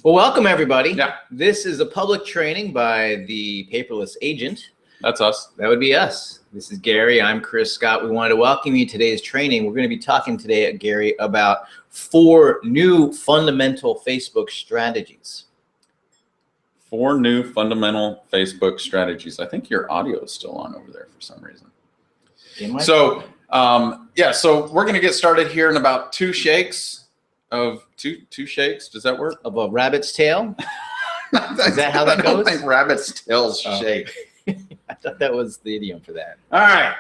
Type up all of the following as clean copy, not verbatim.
Well, welcome everybody. Yeah. This is a public training by the Paperless Agent. That's us. That would be us. This is Gary. I'm Chris Scott. We wanted to welcome you to today's training. We're going to be talking today, Gary, about 4 new fundamental Facebook strategies. 4 new fundamental Facebook strategies. I think your audio is still on over there for some reason. So we're going to get started here in about 2 shakes of two shakes. Does that work? Of a rabbit's tail? Is that how that goes? I don't think rabbit's tails shake. I thought that was the idiom for that. All right,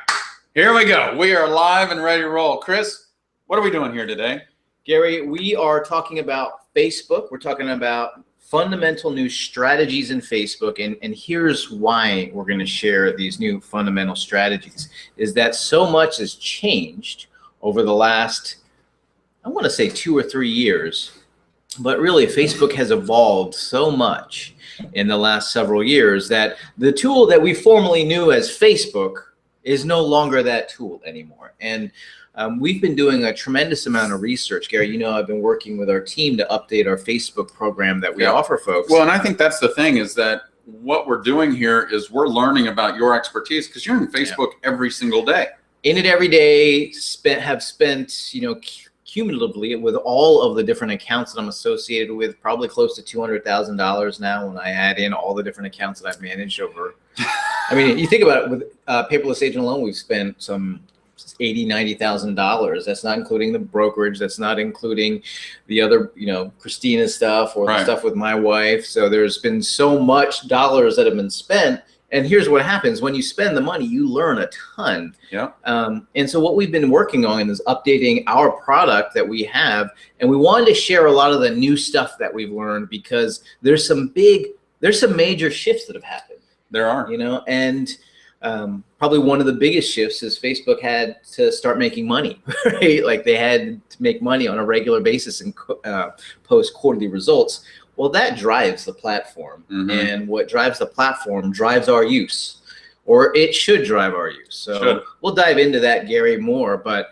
here we go. We are live and ready to roll. Chris, what are we doing here today? Gary, we are talking about Facebook. We're talking about fundamental new strategies in Facebook, and here's why we're going to share these new fundamental strategies, is that so much has changed over the last, I want to say 2 or 3 years, but really Facebook has evolved so much in the last several years that the tool that we formerly knew as Facebook is no longer that tool anymore. And we've been doing a tremendous amount of research. Gary, you know, I've been working with our team to update our Facebook program that we offer folks. Well, and I think that's the thing, is that what we're doing here is we're learning about your expertise, because you're in Facebook every single day. In it every day, have spent, you know, cumulatively with all of the different accounts that I'm associated with, probably close to $200,000 now when I add in all the different accounts that I've managed over. I mean, you think about it, with Paperless Agent alone, we've spent some $80,000, $90,000. That's not including the brokerage. That's not including the other, you know, Christina stuff or the stuff with my wife. So there's been so much dollars that have been spent. And here's what happens when you spend the money, you learn a ton. Yeah. And so what we've been working on is updating our product that we have. And we wanted to share a lot of the new stuff that we've learned, because there's some major shifts that have happened. There are. You know, and probably one of the biggest shifts is Facebook had to start making money, right? Like they had to make money on a regular basis and post quarterly results. Well, that drives the platform, and what drives the platform drives our use, or it should drive our use. So we'll dive into that, Gary, more, but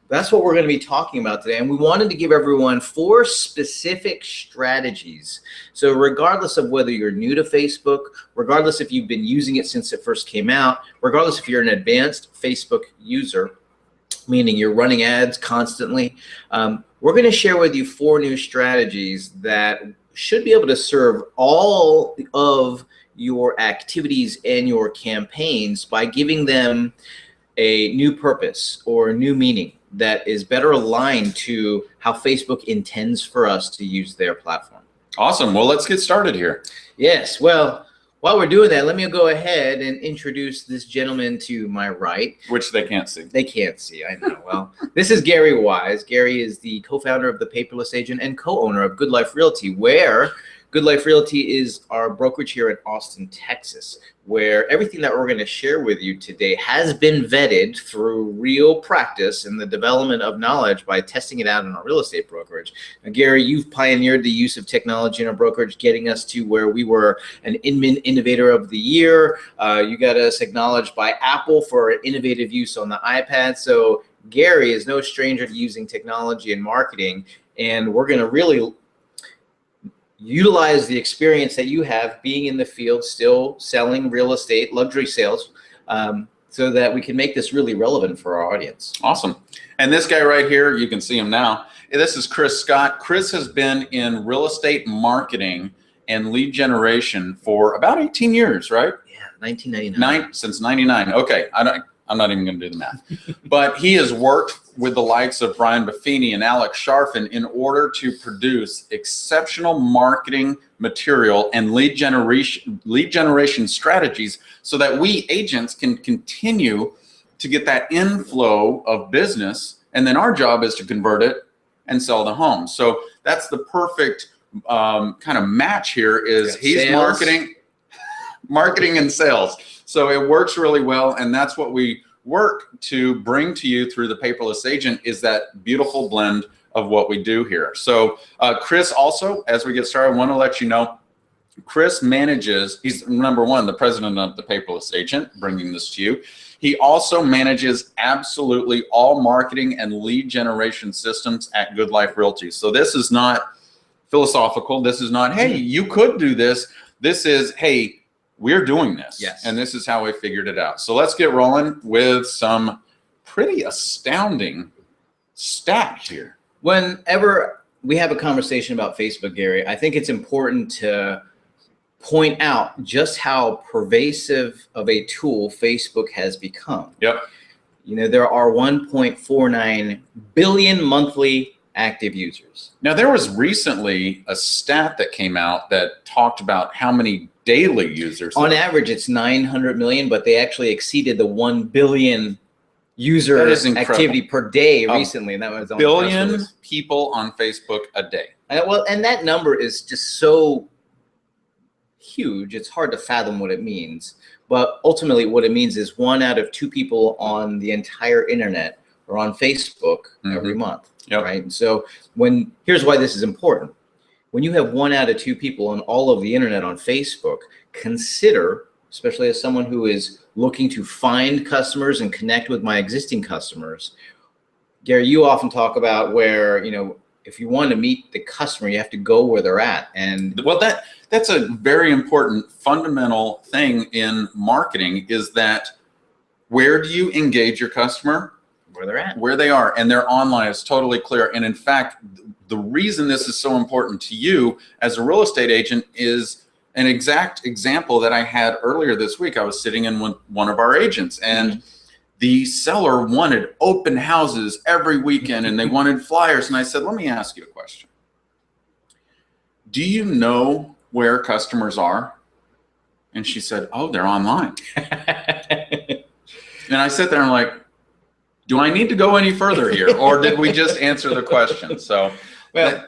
that's what we're going to be talking about today. And we wanted to give everyone 4 specific strategies. So regardless of whether you're new to Facebook, regardless if you've been using it since it first came out, regardless if you're an advanced Facebook user, meaning you're running ads constantly, we're going to share with you 4 new strategies that should be able to serve all of your activities and your campaigns by giving them a new purpose or a new meaning that is better aligned to how Facebook intends for us to use their platform. Awesome. Well, let's get started here. Yes. Well, while we're doing that, let me go ahead and introduce this gentleman to my right. Which they can't see. They can't see, I know. Well, this is Gary Wise. Gary is the co-founder of the Paperless Agent and co-owner of Good Life Realty, where Good Life Realty is our brokerage here in Austin, Texas, where everything that we're going to share with you today has been vetted through real practice and the development of knowledge by testing it out in our real estate brokerage. Now, Gary, you've pioneered the use of technology in our brokerage, getting us to where we were an Inman Innovator of the Year. You got us acknowledged by Apple for innovative use on the iPad. So Gary is no stranger to using technology and marketing, and we're going to really utilize the experience that you have being in the field, still selling real estate, luxury sales, so that we can make this really relevant for our audience. Awesome. And this guy right here, you can see him now. This is Chris Scott. Chris has been in real estate marketing and lead generation for about 18 years, right? Yeah, 1999. Since 99. Okay, I'm not even going to do the math. But he has worked with the likes of Brian Buffini and Alex Sharfin in order to produce exceptional marketing material and lead generation strategies, so that we agents can continue to get that inflow of business. And then our job is to convert it and sell the home. So that's the perfect kind of match here, is he's sales. marketing and sales. So it works really well, and that's what we work to bring to you through the Paperless Agent, is that beautiful blend of what we do here. So Chris also, as we get started, I want to let you know, Chris manages, he's number one, the president of the Paperless Agent, bringing this to you. He also manages absolutely all marketing and lead generation systems at Good Life Realty. So this is not philosophical. This is not, hey, you could do this. This is, hey, we're doing this. Yes. And this is how we figured it out. So let's get rolling with some pretty astounding stats here. Whenever we have a conversation about Facebook, Gary, I think it's important to point out just how pervasive of a tool Facebook has become. Yep. You know, there are 1.49 billion monthly active users. Now, there was recently a stat that came out that talked about how many daily users. On average, it's 900 million, but they actually exceeded the 1 billion user That is incredible. activity per day recently. And that was on the press Billion release. people on Facebook a day. Well, and that number is just so huge, it's hard to fathom what it means. But ultimately, what it means is 1 out of 2 people on the entire internet are on Facebook every month. Yep. Right. And so here's why this is important. When you have 1 out of 2 people on all of the internet on Facebook, consider, especially as someone who is looking to find customers and connect with my existing customers. Gary, you often talk about where, you know, if you want to meet the customer, you have to go where they're at. And well, that's a very important fundamental thing in marketing, is that where do you engage your customer? Where they're at. Where they are, and their online is totally clear. And in fact, the reason this is so important to you as a real estate agent is an exact example that I had earlier this week. I was sitting in one of our agents, and the seller wanted open houses every weekend, and they wanted flyers. And I said, let me ask you a question. Do you know where customers are? And she said, oh, they're online. And I sit there and I'm like, do I need to go any further here, or did we just answer the question? So, well,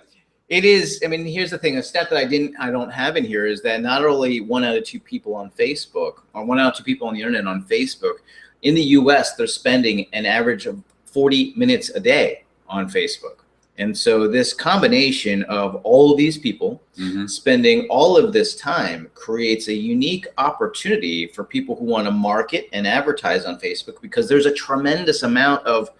it is. I mean, here's the thing: a stat that I don't have in here is that not only 1 out of 2 people on Facebook, or 1 out of 2 people on the internet on Facebook, in the U.S. they're spending an average of 40 minutes a day on Facebook. And so this combination of all of these people spending all of this time creates a unique opportunity for people who want to market and advertise on Facebook, because there's a tremendous amount of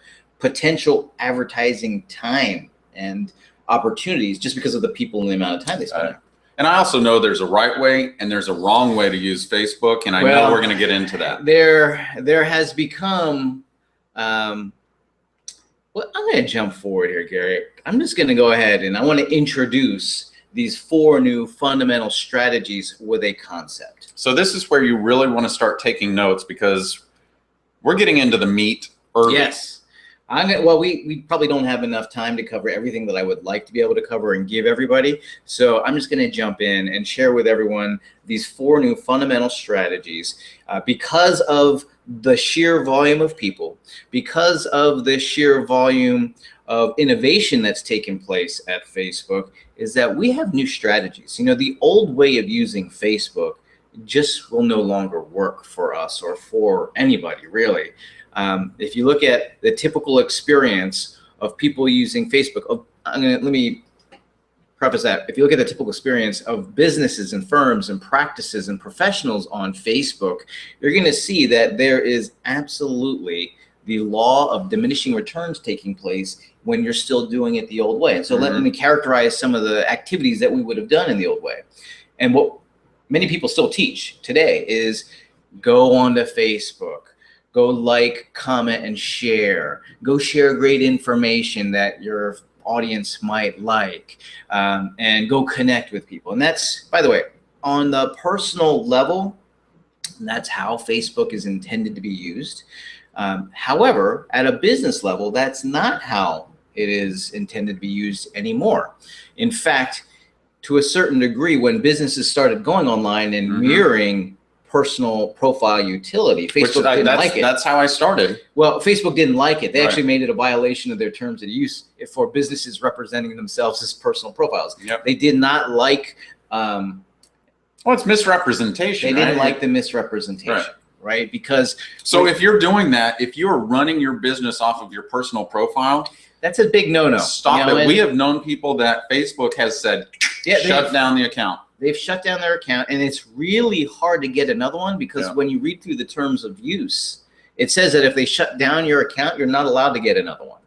potential advertising time and opportunities just because of the people and the amount of time they spend. And I also know there's a right way and there's a wrong way to use Facebook, and I know we're going to get into that. There has become well, I'm going to jump forward here, Gary. I'm just going to go ahead and I want to introduce these 4 new fundamental strategies with a concept. So this is where you really want to start taking notes, because we're getting into the meat early. Yes. Well, we probably don't have enough time to cover everything that I would like to be able to cover and give everybody. So I'm just going to jump in and share with everyone these 4 new fundamental strategies because of the sheer volume of people, because of the sheer volume of innovation that's taken place at Facebook, is that we have new strategies. You know, the old way of using Facebook just will no longer work for us or for anybody, really. If you look at the typical experience of people using Facebook, let me preface that. If you look at the typical experience of businesses and firms and practices and professionals on Facebook, you're going to see that there is absolutely the law of diminishing returns taking place when you're still doing it the old way. And so let me characterize some of the activities that we would have done in the old way. And what many people still teach today is go onto Facebook. Go like, comment, and share. Go share great information that your audience might like, and go connect with people. And that's, by the way, on the personal level, that's how Facebook is intended to be used. However, at a business level, that's not how it is intended to be used anymore. In fact, to a certain degree, when businesses started going online and mirroring personal profile utility, Facebook didn't like it. That's how I started. Well, Facebook didn't like it. They actually made it a violation of their terms of use for businesses representing themselves as personal profiles. They did not like. Well, it's misrepresentation. They didn't like the misrepresentation, right? Because so if you're doing that, if you're running your business off of your personal profile, that's a big no-no. Stop it. We have known people that Facebook has said, shut down the account. They've shut down their account, and it's really hard to get another one, because when you read through the terms of use, it says that if they shut down your account, you're not allowed to get another one.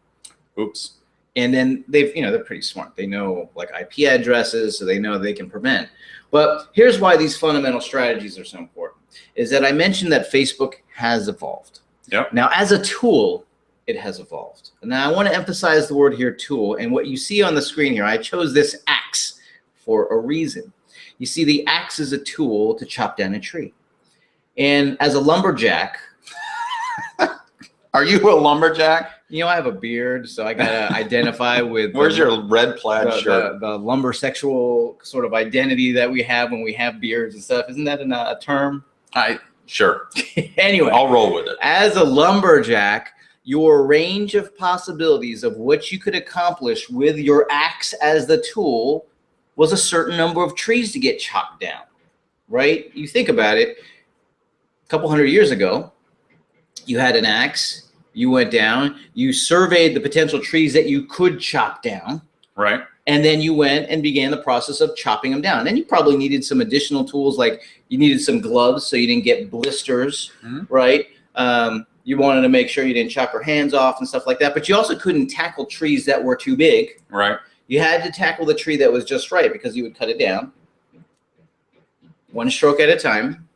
Oops. And then they're pretty smart. They know like IP addresses, so they know they can prevent. But here's why these fundamental strategies are so important, is that I mentioned that Facebook has evolved. Yep. Now, as a tool, it has evolved. Now, I want to emphasize the word here, tool. And what you see on the screen here, I chose this axe for a reason. You see, the axe is a tool to chop down a tree. And as a lumberjack, are you a lumberjack? I have a beard, so I gotta identify with. Where's your red plaid shirt? The lumber sexual sort of identity that we have when we have beards and stuff. Isn't that a term? Sure. Anyway, I'll roll with it. As a lumberjack, your range of possibilities of what you could accomplish with your axe as the tool was a certain number of trees to get chopped down, right? You think about it, a couple hundred years ago, you had an axe, you went down, you surveyed the potential trees that you could chop down. Right. And then you went and began the process of chopping them down. Then you probably needed some additional tools, like you needed some gloves so you didn't get blisters, right? You wanted to make sure you didn't chop your hands off and stuff like that. But you also couldn't tackle trees that were too big. Right. You had to tackle the tree that was just right, because you would cut it down one stroke at a time,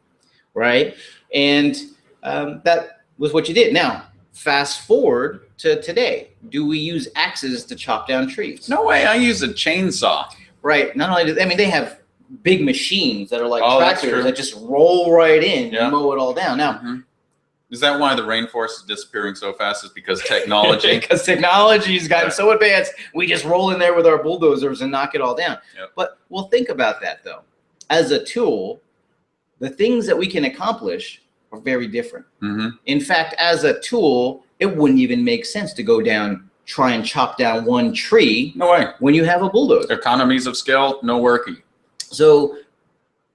right? And that was what you did. Now, fast forward to today. Do we use axes to chop down trees? No way. I use a chainsaw. Right. Not only they have big machines that are like That's true. tractors that just roll right in Yeah. and mow it all down. Now, Is that why the rainforest is disappearing so fast? Is because technology? because technology's gotten so advanced, we just roll in there with our bulldozers and knock it all down. Yep. But we'll think about that though. As a tool, the things that we can accomplish are very different. In fact, as a tool, it wouldn't even make sense to go down, try and chop down one tree. No way. When you have a bulldozer. Economies of scale, no working. So,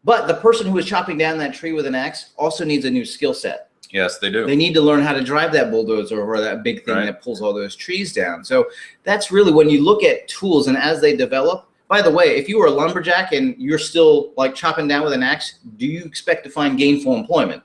but the person who is chopping down that tree with an axe also needs a new skill set. Yes, they do. They need to learn how to drive that bulldozer or that big thing Right. that pulls all those trees down. So that's really when you look at tools and as they develop. By the way, if you were a lumberjack and you're still like chopping down with an axe, do you expect to find gainful employment?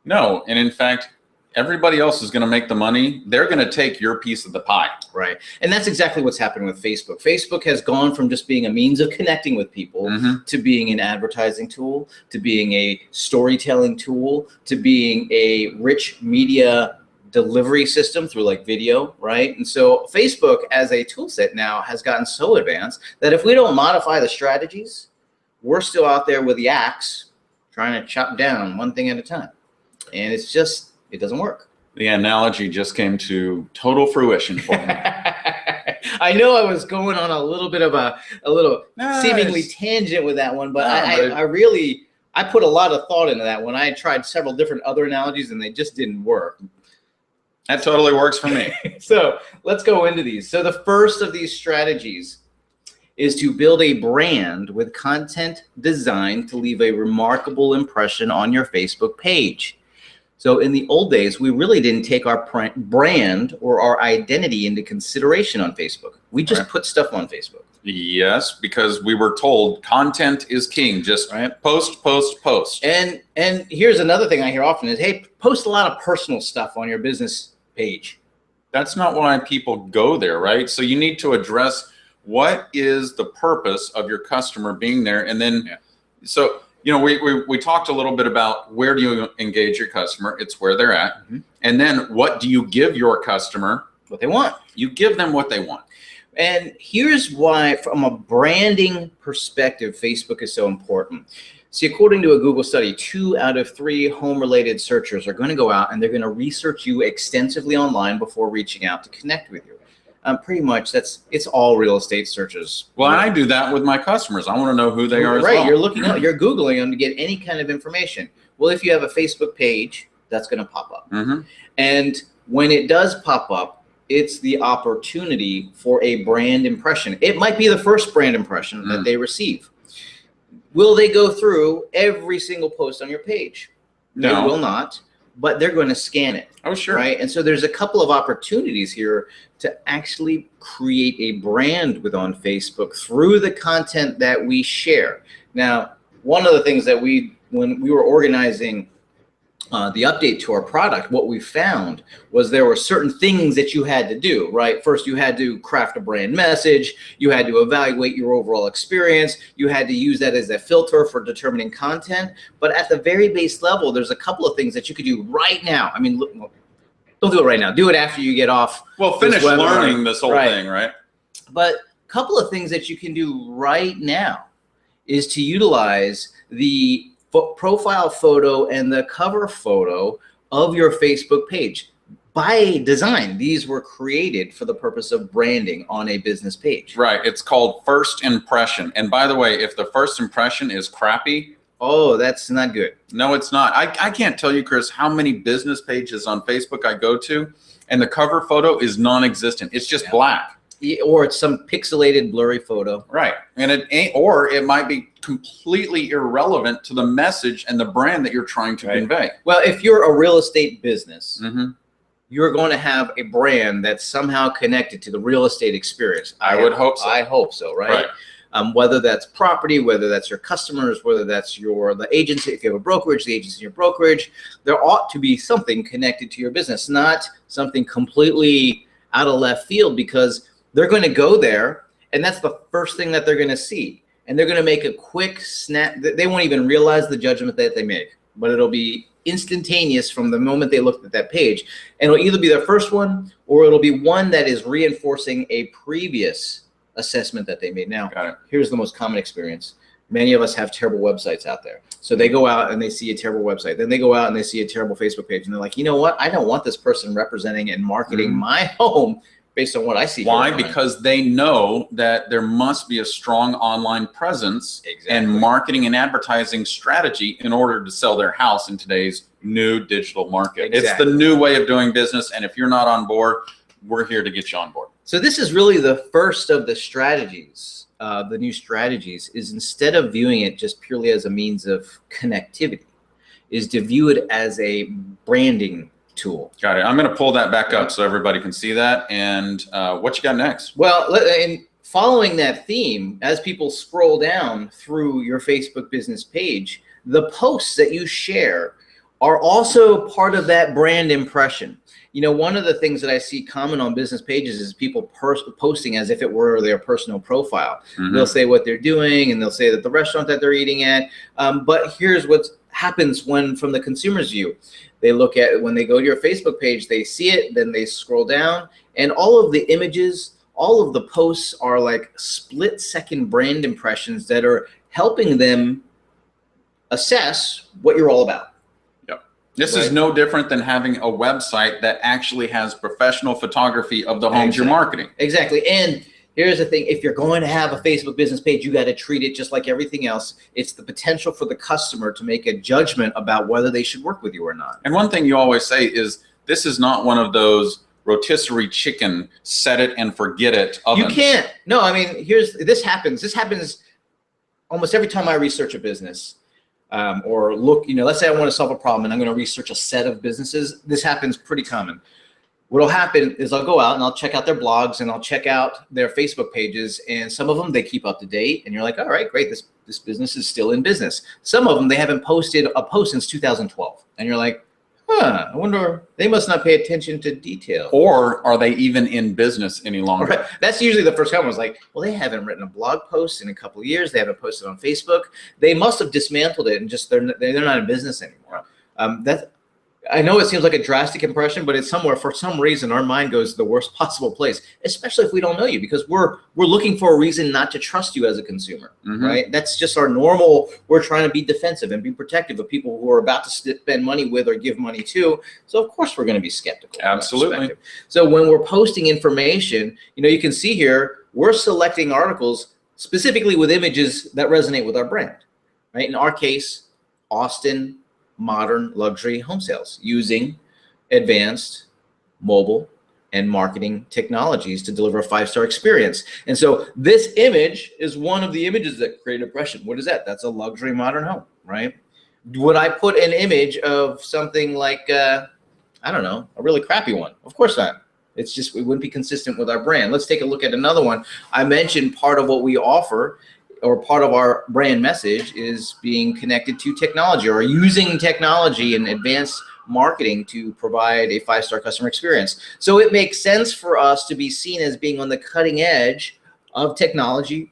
No, and in fact, everybody else is going to make the money. They're going to take your piece of the pie. Right. And that's exactly what's happened with Facebook. Facebook has gone from just being a means of connecting with people to being an advertising tool, to being a storytelling tool, to being a rich media delivery system through like video, right? And so Facebook as a tool set now has gotten so advanced that if we don't modify the strategies, we're still out there with the axe trying to chop down one thing at a time. And it's just, it doesn't work. The analogy just came to total fruition for me. I know I was going on a little bit of a little Nice. seemingly tangent with that one, but No, I put a lot of thought into that one. I tried several different other analogies and they just didn't work. That totally works for me. So let's go into these. So the first of these strategies is to build a brand with content designed to leave a remarkable impression on your Facebook page. So in the old days, we really didn't take our brand or our identity into consideration on Facebook. We just put stuff on Facebook. Yes, because we were told content is king. Just post, post, post. And here's another thing I hear often is, hey, post a lot of personal stuff on your business page. That's not why people go there, right? So you need to address what is the purpose of your customer being there. And then, so, you know, we talked a little bit about where do you engage your customer? It's where they're at. And then what do you give your customer? What they want. You give them what they want. And here's why, from a branding perspective, Facebook is so important. See, according to a Google study, 2 out of 3 home-related searchers are going to go out and they're going to research you extensively online before reaching out to connect with you. Pretty much, it's all real estate searches. Well, I do that with my customers. I want to know who they are as right, well. you're looking up, you're Googling them to get any kind of information. Well, if you have a Facebook page, that's going to pop up. And when it does pop up, it's the opportunity for a brand impression. It might be the first brand impression that they receive. Will they go through every single post on your page? No. They will not, but they're going to scan it. Oh, sure. Right. And so there's a couple of opportunities here to actually create a brand on Facebook through the content that we share. Now, one of the things that when we were organizing the update to our product, what we found was there were certain things that you had to do, right? First, you had to craft a brand message. You had to evaluate your overall experience. You had to use that as a filter for determining content. But at the very base level, there's a couple of things that you could do right now. I mean, look, don't do it right now. Do it after you get off. Well, finish learning this whole thing, right? But a couple of things that you can do right now is to utilize the profile photo and the cover photo of your Facebook page. By design, these were created for the purpose of branding on a business page. Right. It's called first impression. And by the way, if the first impression is crappy, oh, that's not good. No, it's not. I can't tell you, Chris, how many business pages on Facebook I go to, and the cover photo is non-existent. It's just black. Or it's some pixelated, blurry photo. Right. And it ain't, or it might be completely irrelevant to the message and the brand that you're trying to convey. Well, if you're a real estate business, you're going to have a brand that's somehow connected to the real estate experience. I would hope so. I hope so, right? Whether that's property, whether that's your customers, whether that's the agency, if you have a brokerage, the agency in your brokerage, there ought to be something connected to your business, not something completely out of left field, because they're going to go there and that's the first thing that they're going to see. And they're going to make a quick snap. They won't even realize the judgment that they make, but it'll be instantaneous from the moment they looked at that page. And it'll either be their first one or it'll be one that is reinforcing a previous assessment that they made. Now, here's the most common experience. Many of us have terrible websites out there. So they go out and they see a terrible website. Then they go out and they see a terrible Facebook page. And they're like, you know what? I don't want this person representing and marketing my home based on what I see. Why? Because they know that there must be a strong online presence and marketing and advertising strategy in order to sell their house in today's new digital market. It's the new way of doing business. And if you're not on board, we're here to get you on board. So this is really the first of the strategies, the new strategies, is instead of viewing it just purely as a means of connectivity, is to view it as a branding tool. Got it. I'm going to pull that back up so everybody can see that. And what you got next? Well, and following that theme, as people scroll down through your Facebook business page, the posts that you share are also part of that brand impression. You know, one of the things that I see common on business pages is people posting as if it were their personal profile. They'll say what they're doing and they'll say that the restaurant that they're eating at. But here's what happens from the consumer's view. They look at it when they go to your Facebook page, they see it, then they scroll down, and all of the images, all of the posts are like split-second brand impressions that are helping them assess what you're all about. This is no different than having a website that actually has professional photography of the homes you're marketing. Exactly. And here's the thing. If you're going to have a Facebook business page, you got to treat it just like everything else. It's the potential for the customer to make a judgment about whether they should work with you or not. And one thing you always say is this is not one of those rotisserie chicken, set it and forget it ovens. You can't. No, I mean, this happens. This happens almost every time I research a business. Or look, you know, let's say I want to solve a problem and I'm going to research a set of businesses. This happens pretty common. What'll happen is I'll go out and I'll check out their blogs and I'll check out their Facebook pages, and some of them they keep up to date and you're like, all right, great, this business is still in business. Some of them they haven't posted a post since 2012 and you're like, I wonder, they must not pay attention to detail. Or are they even in business any longer? Right. That's usually the first comment. Was like, well, they haven't written a blog post in a couple of years. They haven't posted on Facebook. They must have dismantled it and just they're not in business anymore. I know it seems like a drastic impression, but it's somewhere, for some reason, our mind goes to the worst possible place, especially if we don't know you, because we're looking for a reason not to trust you as a consumer, right? That's just our normal, we're trying to be defensive and be protective of people who are about to spend money with or give money to. So of course we're going to be skeptical. Absolutely. So when we're posting information, you know, you can see here, we're selecting articles specifically with images that resonate with our brand, right? In our case, Austin Modern Luxury Home Sales, using advanced mobile and marketing technologies to deliver a 5-star experience. And so this image is one of the images that create impression. What is that? That's a luxury modern home, right? Would I put an image of something like, I don't know, a really crappy one? Of course not. It's just, it wouldn't be consistent with our brand. Let's take a look at another one. I mentioned part of what we offer or part of our brand message is being connected to technology or using technology and advanced marketing to provide a 5-star customer experience. So it makes sense for us to be seen as being on the cutting edge of technology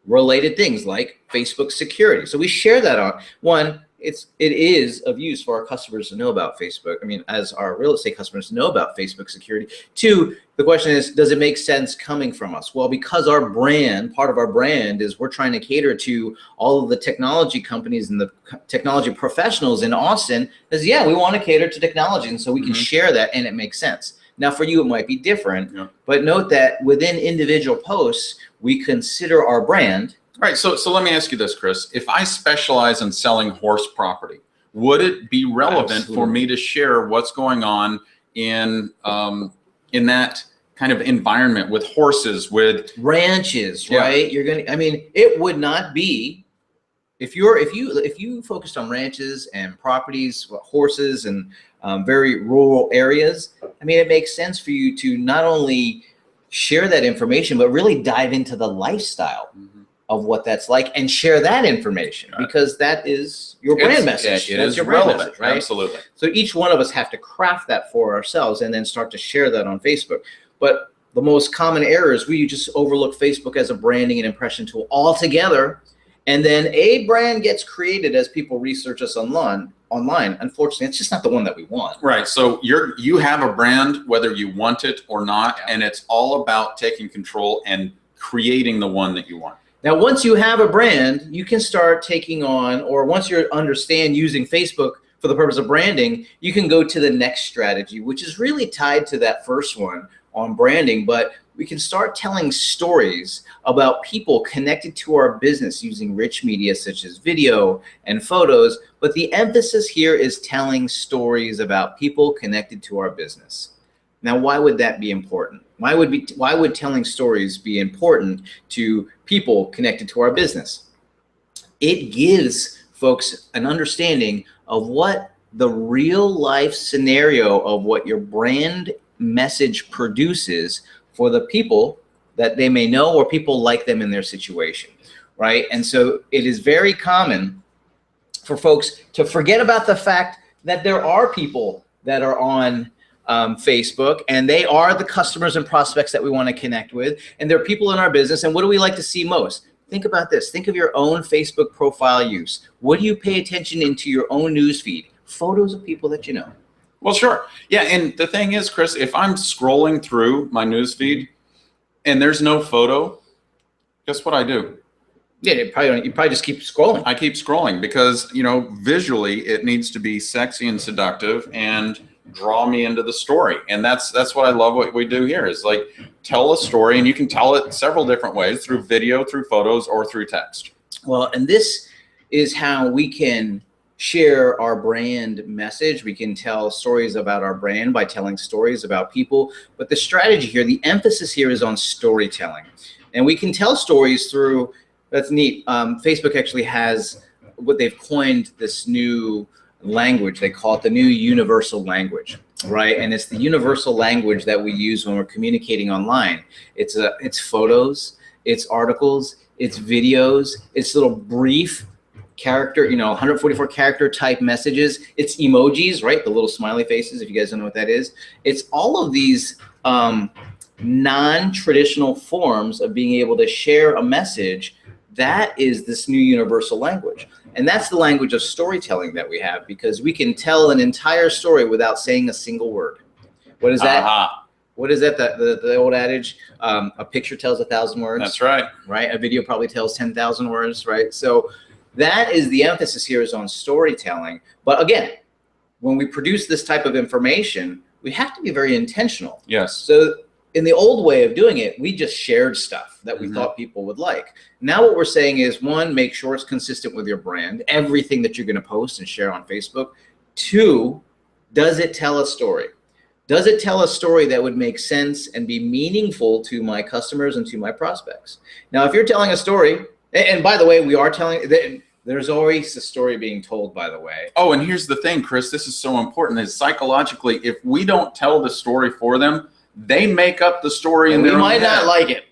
related things like Facebook security. So we share that on one. It is of use for our customers to know about Facebook. I mean, as our real estate customers know about Facebook security. Two, the question is, does it make sense coming from us? Well, because our brand, part of our brand is we're trying to cater to all of the technology companies and the technology professionals in Austin, is yeah, we want to cater to technology. And so we can share that and it makes sense. Now for you, it might be different, but note that within individual posts, we consider our brand. Right. So let me ask you this, Chris. If I specialize in selling horse property, would it be relevant for me to share what's going on in that kind of environment with horses, with ranches, right? You're gonna. I mean, it would not be if you focused on ranches and properties, horses, and very rural areas. I mean, it makes sense for you to not only share that information, but really dive into the lifestyle of what that's like and share that information, because that is your brand message. It is your brand relevant, message, right? Absolutely. So each one of us have to craft that for ourselves and then start to share that on Facebook. But the most common error is we just overlook Facebook as a branding and impression tool altogether. And then a brand gets created as people research us online. Unfortunately, it's just not the one that we want. Right. So you have a brand, whether you want it or not, and it's all about taking control and creating the one that you want. Now, once you have a brand, you can start taking on, or once you understand using Facebook for the purpose of branding, you can go to the next strategy, which is really tied to that first one on branding. But we can start telling stories about people connected to our business using rich media such as video and photos. But the emphasis here is telling stories about people connected to our business. Now, why would that be important? Why would telling stories be important to people connected to our business? It gives folks an understanding of what the real life scenario of what your brand message produces for the people that they may know or people like them in their situation, right? And so it is very common for folks to forget about the fact that there are people that are on Facebook, and they are the customers and prospects that we want to connect with, and they're people in our business. And what do we like to see most? Think about this. Think of your own Facebook profile use. What do you pay attention into your own news feed? Photos of people that you know. Well, sure. Yeah, and the thing is, Chris, if I'm scrolling through my news feed and there's no photo, guess what I do? Yeah, you probably just keep scrolling. I keep scrolling because, visually it needs to be sexy and seductive and draw me into the story. And that's what I love what we do here is like tell a story, and you can tell it several different ways, through video, through photos, or through text. Well, and this is how we can share our brand message. We can tell stories about our brand by telling stories about people. But the strategy here, the emphasis here is on storytelling. And we can tell stories through, that's neat. Facebook actually has what they've coined this new language. They call it the new universal language, right? And it's the universal language that we use when we're communicating online. It's photos, it's articles, it's videos, it's little brief character, 144 character type messages. It's emojis, right? The little smiley faces, if you guys don't know what that is. It's all of these non-traditional forms of being able to share a message. That is this new universal language. And that's the language of storytelling that we have, because we can tell an entire story without saying a single word. What is that? What is that? The old adage, a picture tells 1,000 words. That's right. Right? A video probably tells 10,000 words, right? So that is the emphasis here, is on storytelling. But again, when we produce this type of information, we have to be very intentional. Yes. So in the old way of doing it, we just shared stuff that we thought people would like. Now what we're saying is, one, make sure it's consistent with your brand, everything that you're going to post and share on Facebook. Two, does it tell a story? Does it tell a story that would make sense and be meaningful to my customers and to my prospects? Now, if you're telling a story, and by the way, we are telling, there's always a story being told, by the way. Oh, and here's the thing, Chris, this is so important, is psychologically, if we don't tell the story for them, they make up the story in their own head. We might not like it.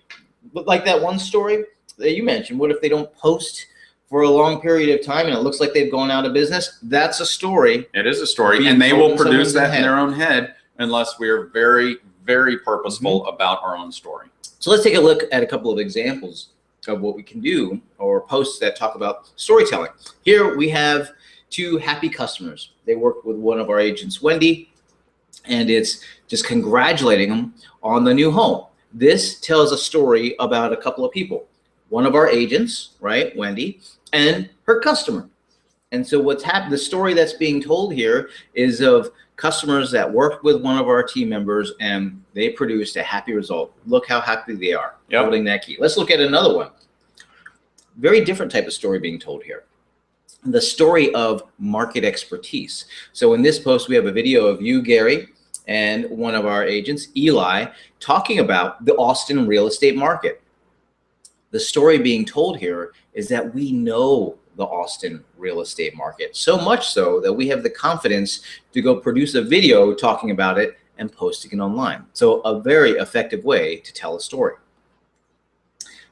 But like that one story, that you mentioned, what if they don't post for a long period of time and it looks like they've gone out of business? That's a story. It is a story, and they will produce that in their own head unless we are very, very purposeful about our own story. So let's take a look at a couple of examples of what we can do, or posts that talk about storytelling. Here we have two happy customers. They work with one of our agents, Wendy, and it's just congratulating them on the new home. This tells a story about a couple of people. One of our agents, right, Wendy, and her customer. And so what's happened, the story that's being told here is of customers that worked with one of our team members and they produced a happy result. Look how happy they are holding that key. Let's look at another one. Very different type of story being told here. The story of market expertise. So in this post, we have a video of you, Gary, and one of our agents, Eli, talking about the Austin real estate market. The story being told here is that we know the Austin real estate market, so much so that we have the confidence to go produce a video talking about it and posting it online. So a very effective way to tell a story.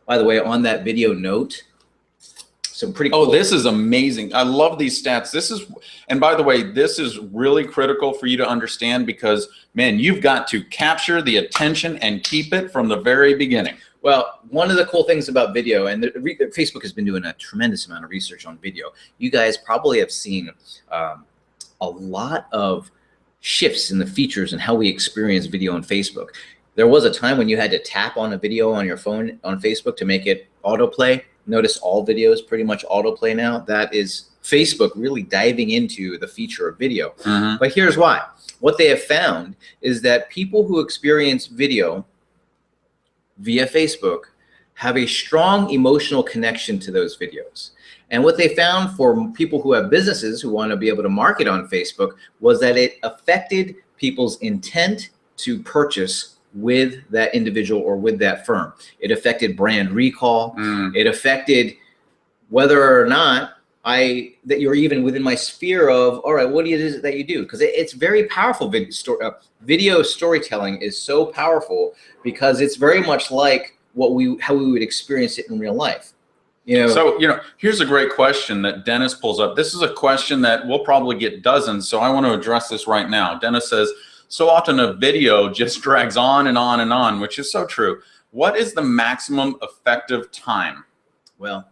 By the way, on that video note, some pretty cool. Oh, this is amazing. I love these stats. This is, and by the way, this is really critical for you to understand because, man, you've got to capture the attention and keep it from the very beginning. Well, one of the cool things about video, and Facebook has been doing a tremendous amount of research on video. You guys probably have seen a lot of shifts in the features and how we experience video on Facebook. There was a time when you had to tap on a video on your phone on Facebook to make it autoplay. Notice all videos pretty much autoplay now. That is Facebook really diving into the feature of video. But here's why. What they have found is that people who experience video via Facebook have a strong emotional connection to those videos. And what they found for people who have businesses who want to be able to market on Facebook was that it affected people's intent to purchase with that individual or with that firm. It affected brand recall. It affected whether or not that you're even within my sphere of, all right, what is it that you do? Because it's very powerful. Video storytelling is so powerful because it's very much like how we would experience it in real life. So, here's a great question that Dennis pulls up. This is a question that we'll probably get dozens, so I want to address this right now. Dennis says, so often a video just drags on and on and on, which is so true. What is the maximum effective time? Well,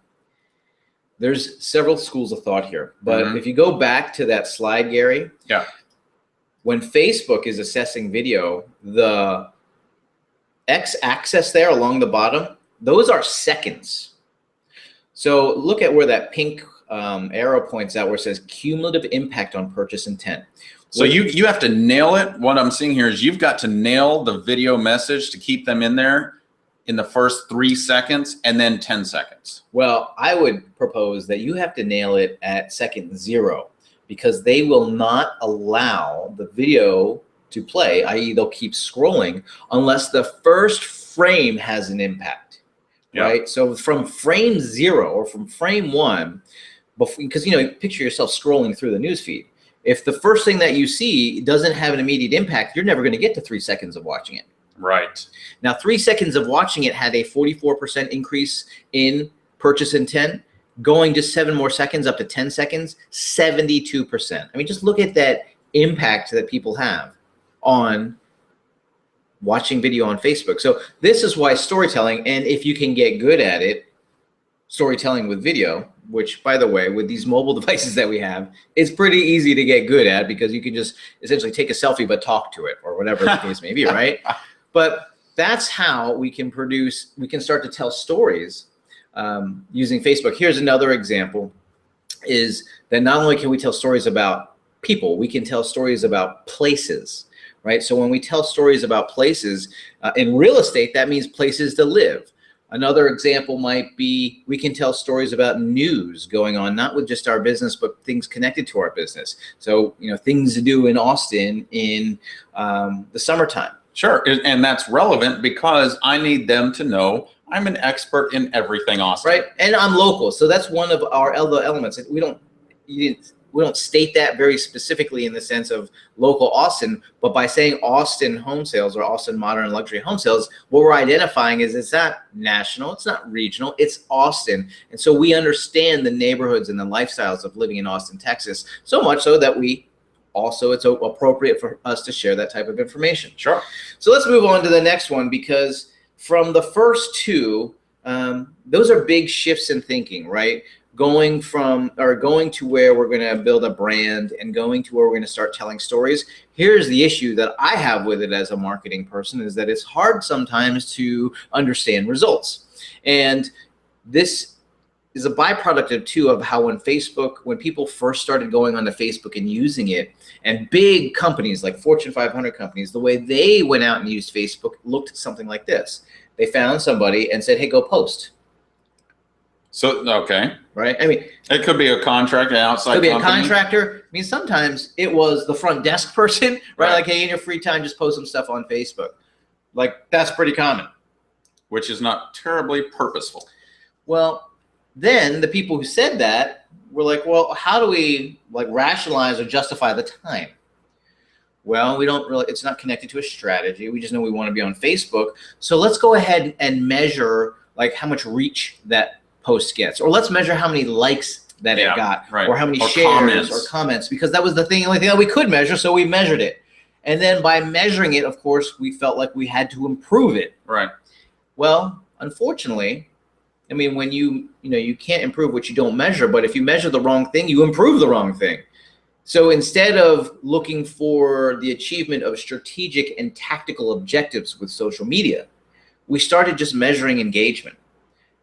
there's several schools of thought here, but if you go back to that slide, Gary, when Facebook is assessing video, the x-axis there along the bottom, those are seconds. So look at where that pink arrow points out where it says cumulative impact on purchase intent. So you have to nail it. What I'm seeing here is you've got to nail the video message to keep them in there in the first 3 seconds and then 10 seconds. Well, I would propose that you have to nail it at second 0 because they will not allow the video to play, i.e. they'll keep scrolling unless the first frame has an impact, right? So from frame 0 or from frame 1, because picture yourself scrolling through the newsfeed. If the first thing that you see doesn't have an immediate impact, you're never going to get to 3 seconds of watching it. Right. Now, 3 seconds of watching it had a 44% increase in purchase intent. Going just 7 more seconds up to 10 seconds, 72%. I mean, just look at that impact that people have on watching video on Facebook. So this is why storytelling, and if you can get good at it, storytelling with video, which, by the way, with these mobile devices that we have, is pretty easy to get good at because you can just essentially take a selfie but talk to it or whatever the case may be, right? But that's how we can start to tell stories using Facebook. Here's another example, is that not only can we tell stories about people, we can tell stories about places, right? So when we tell stories about places, in real estate, that means places to live. Another example might be we can tell stories about news going on, not with just our business, but things connected to our business. So, things to do in Austin in the summertime. Sure, and that's relevant because I need them to know I'm an expert in everything Austin. Right, and I'm local, so that's one of our elements. You didn't state that very specifically in the sense of local Austin, but by saying Austin home sales or Austin modern and luxury home sales, what we're identifying is it's not national, it's not regional, it's Austin. And so we understand the neighborhoods and the lifestyles of living in Austin, Texas, so much so that it's appropriate for us to share that type of information. Sure. So let's move on to the next one, because from the first two, those are big shifts in thinking, right? Going to where we're going to build a brand and going to where we're going to start telling stories. Here's the issue that I have with it as a marketing person, is that it's hard sometimes to understand results. And this is a byproduct of how when people first started going onto Facebook and using it, and big companies like Fortune 500 companies, the way they went out and used Facebook looked something like this. They found somebody and said, hey, go post. So, okay. Right? I mean, it could be a contractor, outside company. It could be a contractor. I mean, sometimes it was the front desk person, right? Like, hey, in your free time, just post some stuff on Facebook. Like, that's pretty common. Which is not terribly purposeful. Well, then the people who said that were like, well, how do we rationalize or justify the time? Well, it's not connected to a strategy. We just know we want to be on Facebook. So let's go ahead and measure how much reach that post gets, or let's measure how many likes that it got, right. or how many shares or comments, because that was the only thing that we could measure. So we measured it. And then by measuring it, of course, we felt like we had to improve it. Right. Well, unfortunately, I mean, when you can't improve what you don't measure, but if you measure the wrong thing, you improve the wrong thing. So instead of looking for the achievement of strategic and tactical objectives with social media, we started just measuring engagement.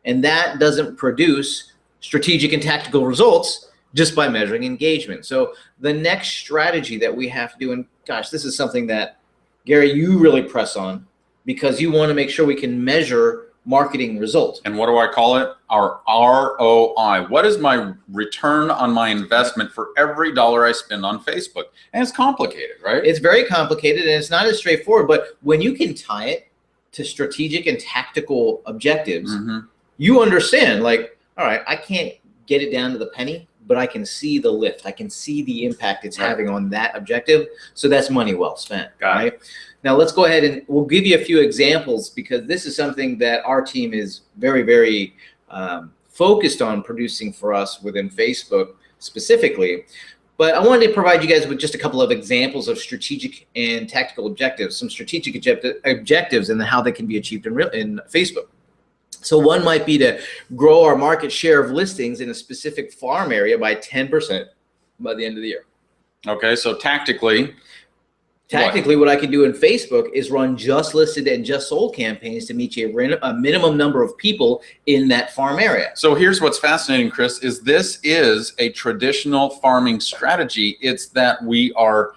And that doesn't produce strategic and tactical results just by measuring engagement. So the next strategy that we have to do, and gosh, this is something that, Gary, you really press on, because you want to make sure we can measure marketing results. And what do I call it? Our ROI. What is my return on my investment for every dollar I spend on Facebook? And it's complicated, right? It's very complicated, and it's not as straightforward. But when you can tie it to strategic and tactical objectives, you understand, all right, I can't get it down to the penny, but I can see the lift. I can see the impact it's having on that objective. So that's money well spent. Got it. Now let's go ahead and we'll give you a few examples, because this is something that our team is very, very focused on producing for us within Facebook specifically. But I wanted to provide you guys with just a couple of examples of strategic and tactical objectives, some strategic objectives and how they can be achieved in Facebook. So one might be to grow our market share of listings in a specific farm area by 10% by the end of the year. Okay, so tactically, what I can do in Facebook is run just listed and just sold campaigns to meet a minimum number of people in that farm area. So here's what's fascinating, Chris, is this is a traditional farming strategy. It's that we are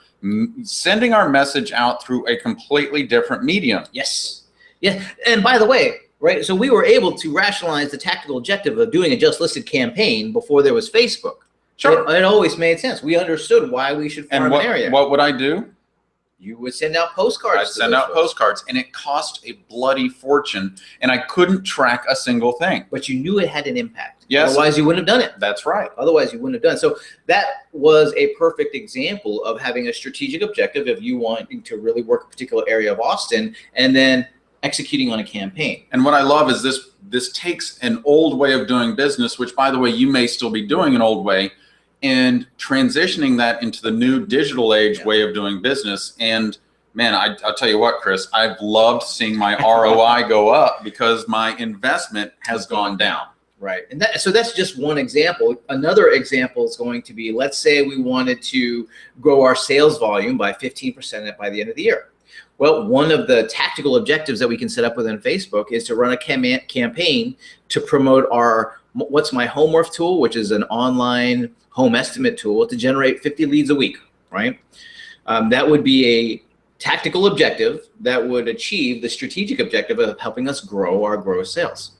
sending our message out through a completely different medium. Yes. Yeah. And by the way, right, so we were able to rationalize the tactical objective of doing a just listed campaign before there was Facebook. Sure. It always made sense. We understood why we should farm an area. What would I do? You would send out postcards. I'd send out postcards, and it cost a bloody fortune, and I couldn't track a single thing. But you knew it had an impact. Yes. Otherwise, you wouldn't have done it. That's right. Otherwise, you wouldn't have done it. So that was a perfect example of having a strategic objective of you wanting to really work a particular area of Austin, and then executing on a campaign. And what I love is this takes an old way of doing business, which, by the way, you may still be doing an old way, and transitioning that into the new digital age way of doing business. And man, I'll tell you what, Chris, I've loved seeing my ROI go up because my investment has gone down. Right. And so that's just one example. Another example is going to be, let's say we wanted to grow our sales volume by 15% by the end of the year. Well, one of the tactical objectives that we can set up within Facebook is to run a campaign to promote our What's My Home Worth tool, which is an online home estimate tool to generate 50 leads a week, right? That would be a tactical objective that would achieve the strategic objective of helping us grow our gross sales.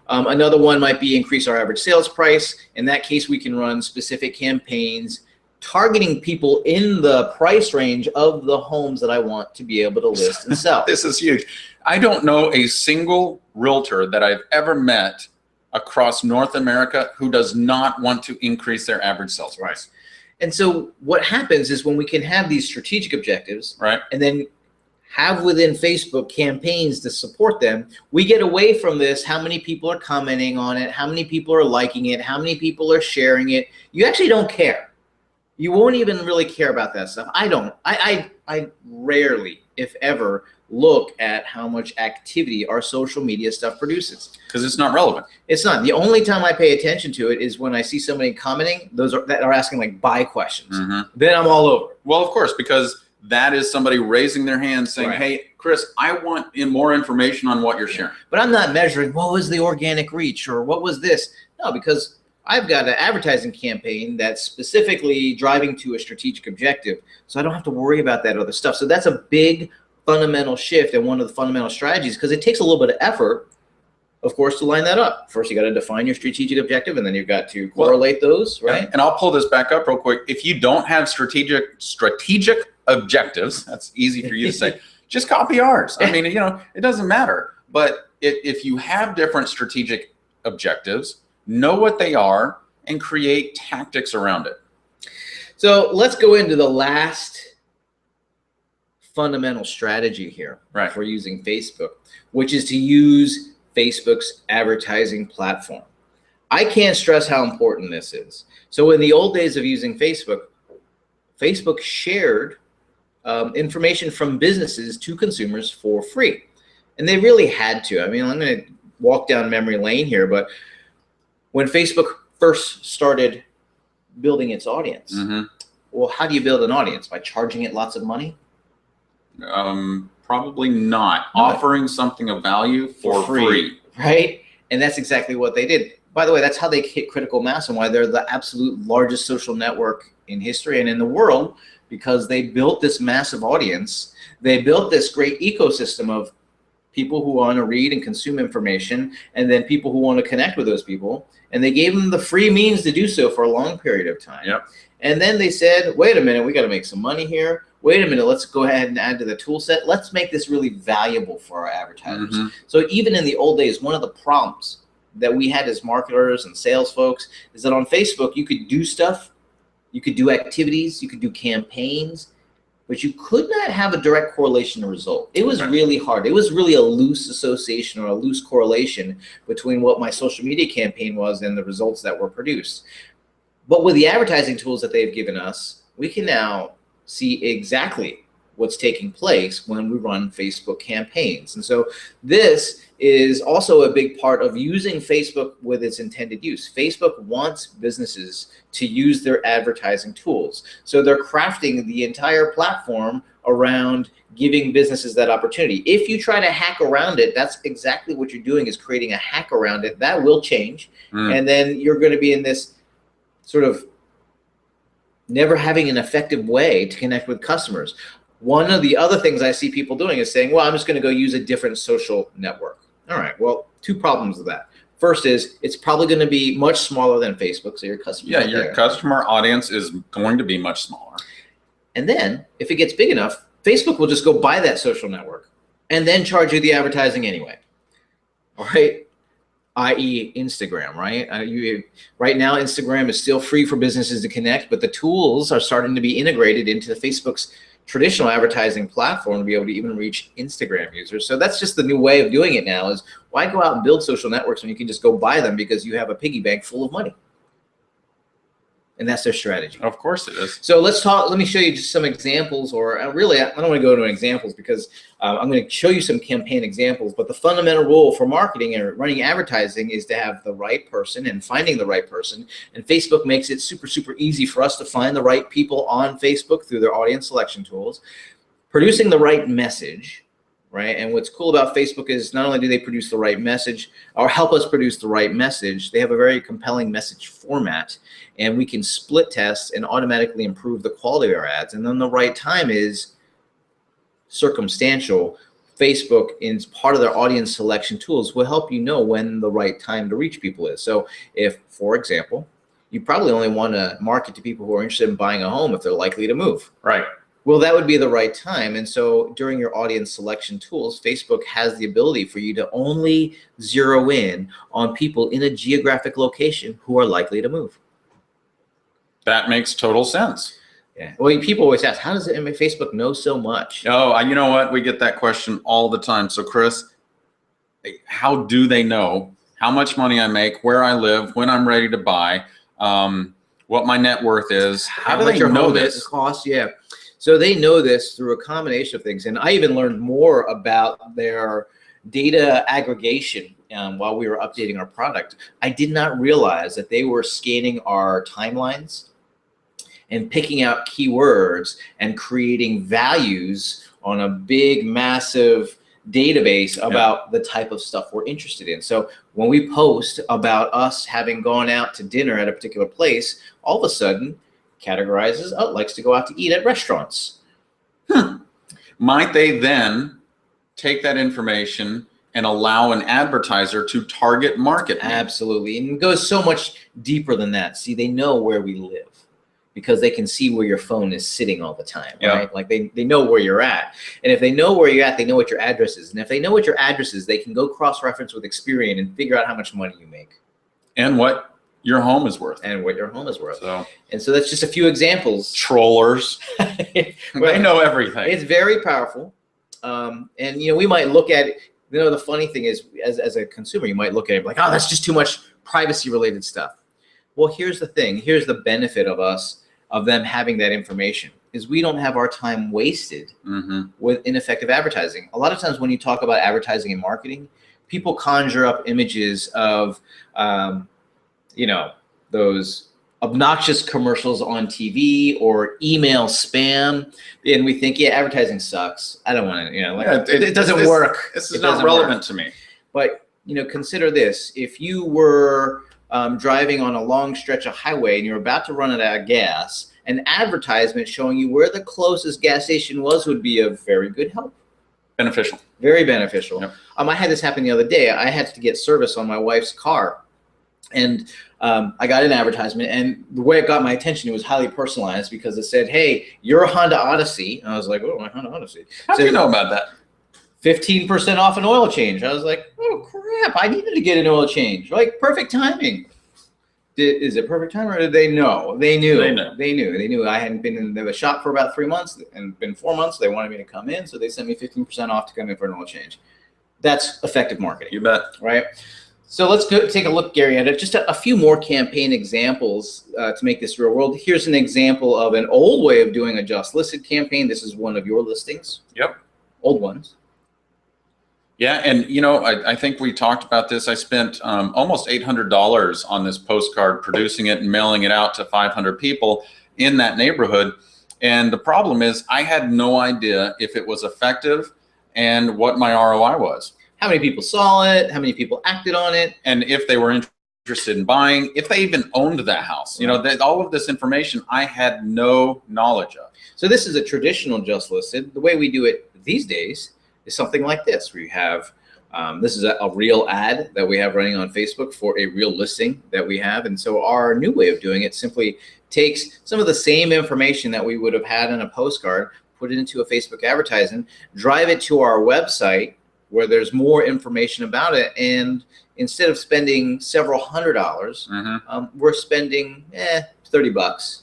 Another one might be increase our average sales price. In that case, we can run specific campaigns targeting people in the price range of the homes that I want to be able to list and sell. This is huge. I don't know a single realtor that I've ever met across North America who does not want to increase their average sales price. And so what happens is when we can have these strategic objectives, Right. and then have within Facebook campaigns to support them, we get away from this, how many people are commenting on it, how many people are liking it, how many people are sharing it. You actually don't care. You won't even really care about that stuff. I don't. I rarely, if ever, look at how much activity our social media stuff produces. Because it's not relevant. It's not. The only time I pay attention to it is when I see somebody commenting, that are asking like buy questions. Then I'm all over. Well, of course, because that is somebody raising their hand saying, Right. hey, Chris, I want more information on what you're sharing. But I'm not measuring what was the organic reach or what was this. No, because I've got an advertising campaign that's specifically driving to a strategic objective. So I don't have to worry about that other stuff. So that's a big fundamental shift and one of the fundamental strategies, because it takes a little bit of effort, of course, to line that up. First, you got to define your strategic objective, and then you've got to correlate those, right? And I'll pull this back up real quick. If you don't have strategic objectives, that's easy for you to say, just copy ours. I mean, it doesn't matter. But if you have different strategic objectives, know what they are and create tactics around it. So let's go into the last fundamental strategy here for using Facebook, which is to use Facebook's advertising platform. I can't stress how important this is. So in the old days of using Facebook, Facebook shared information from businesses to consumers for free. And they really had to. I mean, I'm going to walk down memory lane here, but when Facebook first started building its audience, well, how do you build an audience? By charging it lots of money? Probably not. Offering something of value for free. Right? And that's exactly what they did. By the way, that's how they hit critical mass and why they're the absolute largest social network in history and in the world, because they built this massive audience. They built this great ecosystem of people who want to read and consume information, and then people who want to connect with those people. And they gave them the free means to do so for a long period of time. Yep. And then they said, wait a minute, we got to make some money here. Wait a minute, let's go ahead and add to the tool set. Let's make this really valuable for our advertisers. So even in the old days, one of the problems that we had as marketers and sales folks is that on Facebook, you could do stuff, you could do activities, you could do campaigns, but you could not have a direct correlation to result. It was really hard. It was really a loose association or a loose correlation between what my social media campaign was and the results that were produced. But with the advertising tools that they've given us, we can now see exactly what's taking place when we run Facebook campaigns. And so this is also a big part of using Facebook with its intended use. Facebook wants businesses to use their advertising tools. So they're crafting the entire platform around giving businesses that opportunity. If you try to hack around it, that's exactly what you're doing, is creating a hack around it. That will change. And then you're going to be in this sort of never having an effective way to connect with customers. One of the other things I see people doing is saying, well, I'm just going to go use a different social network. All right, well, two problems with that. First is it's probably going to be much smaller than Facebook, so your customer customer audience is going to be much smaller. And then if it gets big enough, Facebook will just go buy that social network and then charge you the advertising anyway. All right? i.e. Instagram, right? Right now, Instagram is still free for businesses to connect, but the tools are starting to be integrated into Facebook's traditional advertising platform to be able to even reach Instagram users. So that's just the new way of doing it now, is why go out and build social networks when you can just go buy them because you have a piggy bank full of money? And that's their strategy. Of course it is. So let's talk. Let me show you just some examples, or really, I don't want to go into examples because I'm going to show you some campaign examples. But the fundamental rule for marketing and running advertising is to have the right person and finding the right person. And Facebook makes it super, super easy for us to find the right people on Facebook through their audience selection tools, producing the right message. Right. And what's cool about Facebook is not only do they produce the right message or help us produce the right message, they have a very compelling message format, and we can split test and automatically improve the quality of our ads. And then the right time is circumstantial. Facebook, in part of their audience selection tools, will help you know when the right time to reach people is. So if, for example, you probably only want to market to people who are interested in buying a home if they're likely to move. Right. Well, that would be the right time. And so during your audience selection tools, Facebook has the ability for you to only zero in on people in a geographic location who are likely to move. That makes total sense. Yeah. Well, people always ask, how does it, Facebook know so much? Oh, you know what? We get that question all the time. So Chris, how do they know how much money I make, where I live, when I'm ready to buy, what my net worth is? How do they know this? Cost? Yeah. So they know this through a combination of things. And I even learned more about their data aggregation while we were updating our product. I did not realize that they were scanning our timelines and picking out keywords and creating values on a big, massive database about the type of stuff we're interested in. So when we post about us having gone out to dinner at a particular place, all of a sudden categorizes, oh, likes to go out to eat at restaurants. Might they then take that information and allow an advertiser to target market me? Absolutely. And it goes so much deeper than that. See, they know where we live because they can see where your phone is sitting all the time, right? Like they know where you're at. And if they know where you're at, they know what your address is. And if they know what your address is, they can go cross-reference with Experian and figure out how much money you make. And what your home is worth. And what your home is worth. So, and so that's just a few examples. Trollers. They know everything. It's very powerful. And, we might look at it. The funny thing is, as a consumer, you might look at it like, oh, that's just too much privacy-related stuff. Well, here's the thing. Here's the benefit of them having that information is we don't have our time wasted with ineffective advertising. A lot of times when you talk about advertising and marketing, people conjure up images of, those obnoxious commercials on TV or email spam. And we think, yeah, advertising sucks. I don't want to, it doesn't work. This is not relevant to me. But, consider this. If you were driving on a long stretch of highway and you're about to run out of gas, an advertisement showing you where the closest gas station was would be of very good help. Beneficial. Very beneficial. Yep. I had this happen the other day. I had to get service on my wife's car. And I got an advertisement, and the way it got my attention, it was highly personalized because it said, hey, you're a Honda Odyssey. And I was like, oh, my Honda Odyssey. How do you know about that? 15% off an oil change. I was like, oh, crap, I needed to get an oil change. Like, perfect timing. Is it perfect time, or did they know? They knew. They knew. I hadn't been in the shop for about 3 months, and been 4 months. They wanted me to come in, so they sent me 15% off to come in for an oil change. That's effective marketing. You bet. Right? So let's go take a look, Gary, at it. Just a few more campaign examples to make this real world. Here's an example of an old way of doing a just listed campaign. This is one of your listings. Yep. Old ones. Yeah, and I think we talked about this. I spent almost $800 on this postcard, producing it and mailing it out to 500 people in that neighborhood. And the problem is I had no idea if it was effective and what my ROI was. How many people saw it? How many people acted on it? And if they were interested in buying, if they even owned that house. All of this information I had no knowledge of. So this is a traditional just listed. The way we do it these days is something like this, where you have, this is a real ad that we have running on Facebook for a real listing that we have. And so our new way of doing it simply takes some of the same information that we would have had in a postcard, put it into a Facebook advertisement, drive it to our website where there's more information about it. And instead of spending several $100s, we're spending $30.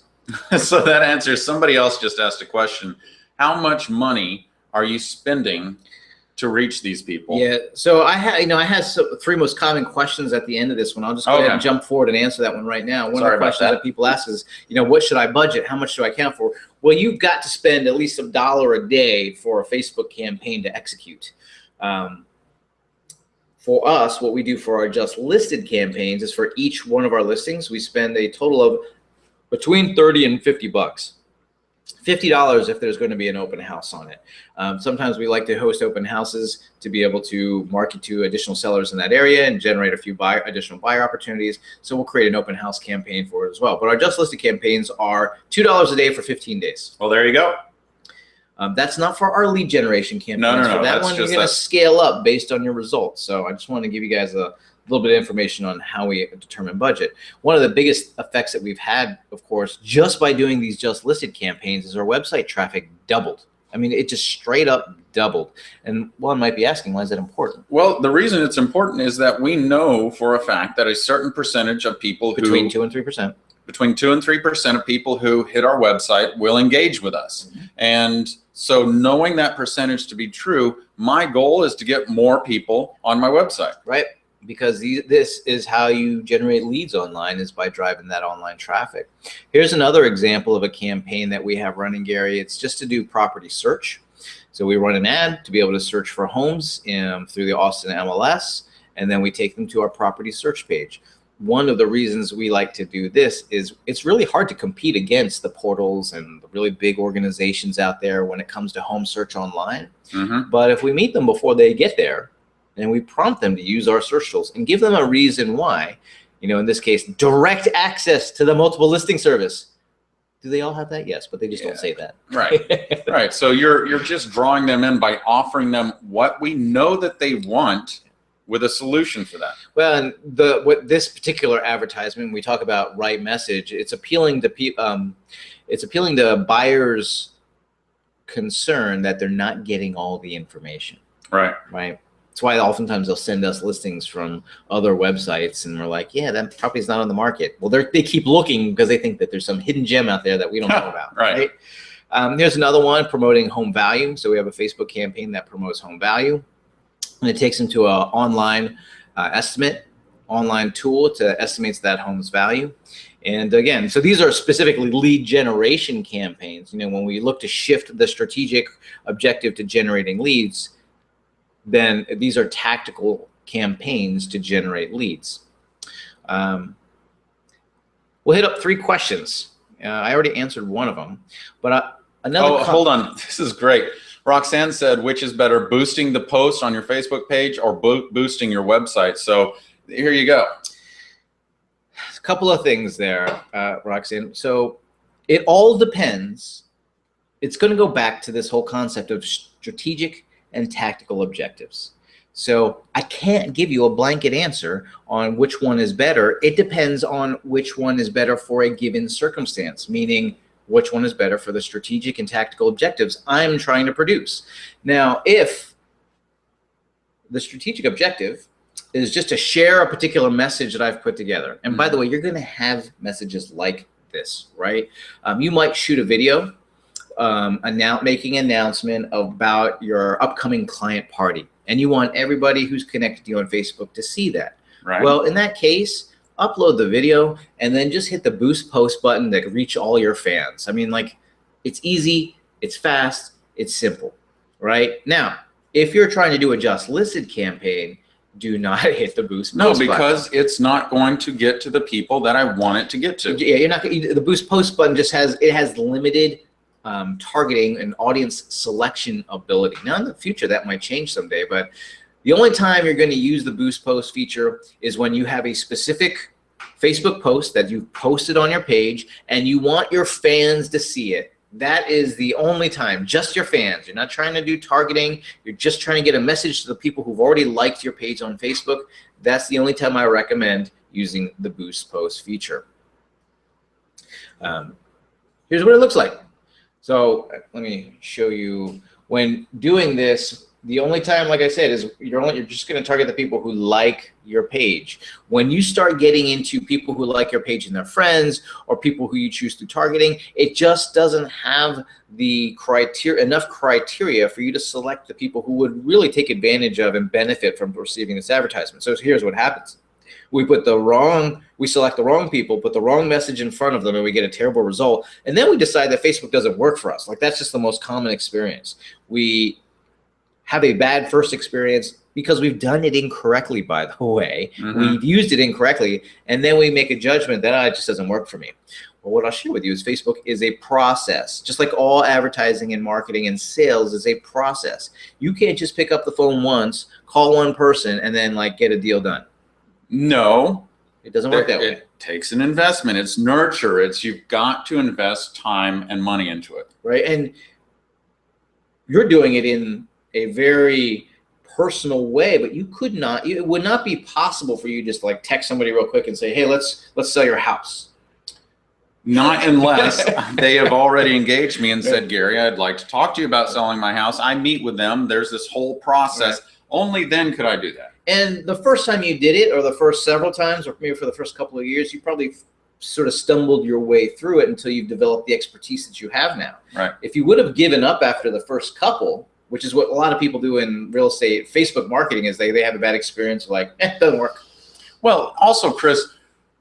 So that answers, somebody else just asked a question. How much money are you spending to reach these people? Yeah, so I had three most common questions at the end of this one. I'll just go ahead and jump forward and answer that one right now. One of the questions that people ask is, what should I budget? How much do I account for? Well, you've got to spend at least $1 a day for a Facebook campaign to execute. For us, what we do for our just listed campaigns is for each one of our listings, we spend a total of between $30 and $50. $50 if there's going to be an open house on it. Sometimes we like to host open houses to be able to market to additional sellers in that area and generate a few additional buyer opportunities. So we'll create an open house campaign for it as well. But our just listed campaigns are $2 a day for 15 days. Well, there you go. That's not for our lead generation campaigns. No. For that one, you're going to scale up based on your results. So I just want to give you guys the little bit of information on how we determine budget. One of the biggest effects that we've had, of course, just by doing these just listed campaigns is our website traffic doubled. I mean, it just straight up doubled. And one might be asking, why is that important? Well, the reason it's important is that we know for a fact that a certain percentage of people who Between 2 and 3%. Between 2 and 3% of people who hit our website will engage with us. And so knowing that percentage to be true, my goal is to get more people on my website. Right. Because this is how you generate leads online, is by driving that online traffic. Here's another example of a campaign that we have running, Gary. It's just to do property search. So we run an ad to be able to search for homes through the Austin MLS, and then we take them to our property search page. One of the reasons we like to do this is it's really hard to compete against the portals and the really big organizations out there when it comes to home search online. But if we meet them before they get there, and we prompt them to use our search tools and give them a reason why, in this case, direct access to the multiple listing service. Do they all have that? Yes, but they just don't say that. Right. Right. So you're just drawing them in by offering them what we know that they want with a solution for that. Well, and what this particular advertisement, we talk about right message, it's appealing to buyers' concern that they're not getting all the information. Right. Right. That's why oftentimes they'll send us listings from other websites, and we're like, yeah, that property's not on the market. Well, they keep looking because they think that there's some hidden gem out there that we don't know about. Right. There's another one promoting home value. So we have a Facebook campaign that promotes home value, and it takes them to an online online tool to estimate that home's value. And again, so these are specifically lead generation campaigns. When we look to shift the strategic objective to generating leads, then these are tactical campaigns to generate leads. We'll hit up 3 questions. I already answered one of them, but another. Hold on. This is great. Roxanne said, which is better, boosting the post on your Facebook page or boosting your website? So here you go. A couple of things there, Roxanne. So it all depends. It's going to go back to this whole concept of strategic and tactical objectives. So I can't give you a blanket answer on which one is better. It depends on which one is better for a given circumstance, meaning which one is better for the strategic and tactical objectives I'm trying to produce. Now, if the strategic objective is just to share a particular message that I've put together, and by the way, you're going to have messages like this, right? You might shoot a video making an announcement about your upcoming client party, and you want everybody who's connected to you on Facebook to see that. Right. Well, in that case, upload the video and then just hit the boost post button to reach all your fans. I mean, it's easy, it's fast, it's simple, right? Now, if you're trying to do a just listed campaign, do not hit the boost post button. No, because it's not going to get to the people that I want it to get to. Yeah, you're not. The boost post button just has limited targeting and audience selection ability. Now in the future that might change someday, but the only time you're going to use the boost post feature is when you have a specific Facebook post that you've posted on your page and you want your fans to see it. That is the only time, just your fans. You're not trying to do targeting. You're just trying to get a message to the people who've already liked your page on Facebook. That's the only time I recommend using the boost post feature. Here's what it looks like. So let me show you. When doing this, the only time, like I said, is you're just going to target the people who like your page. When you start getting into people who like your page and their friends, or people who you choose through targeting, it just doesn't have the enough criteria for you to select the people who would really take advantage of and benefit from receiving this advertisement. So here's what happens. We select the wrong people, put the wrong message in front of them, and we get a terrible result. And then we decide that Facebook doesn't work for us. That's just the most common experience. We have a bad first experience because we've done it incorrectly, by the way. We've used it incorrectly, and then we make a judgment that it just doesn't work for me. Well, what I'll share with you is Facebook is a process. Just like all advertising and marketing and sales is a process. You can't just pick up the phone once, call one person, and then get a deal done. No, it doesn't work that way. It takes an investment. It's nurture. You've got to invest time and money into it. Right. And you're doing it in a very personal way, but you could not, it would not be possible for you just to like text somebody real quick and say, hey, let's sell your house. Not unless they have already engaged me and said, Gary, I'd like to talk to you about selling my house. I meet with them. There's this whole process. Right. Only then could I do that. And the first time you did it, or the first several times, or maybe for the first couple of years, you probably sort of stumbled your way through it until you've developed the expertise that you have now. Right. If you would have given up after the first couple, which is what a lot of people do in real estate, Facebook marketing, is they have a bad experience, like, it doesn't work. Well, also, Chris,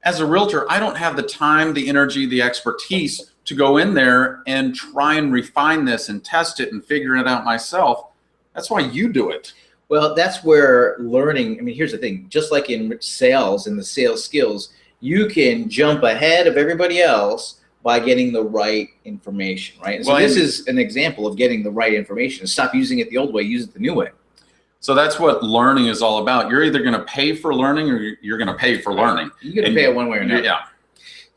as a realtor, I don't have the time, the energy, the expertise to go in there and try and refine this and test it and figure it out myself. That's why you do it. Well, that's where learning, I mean, here's the thing, just like in sales and the sales skills, you can jump ahead of everybody else by getting the right information, right? And so this is an example of getting the right information. Stop using it the old way, use it the new way. So that's what learning is all about. You're either going to pay for learning or you're going to pay for learning. You're going to pay it one way or another. Yeah.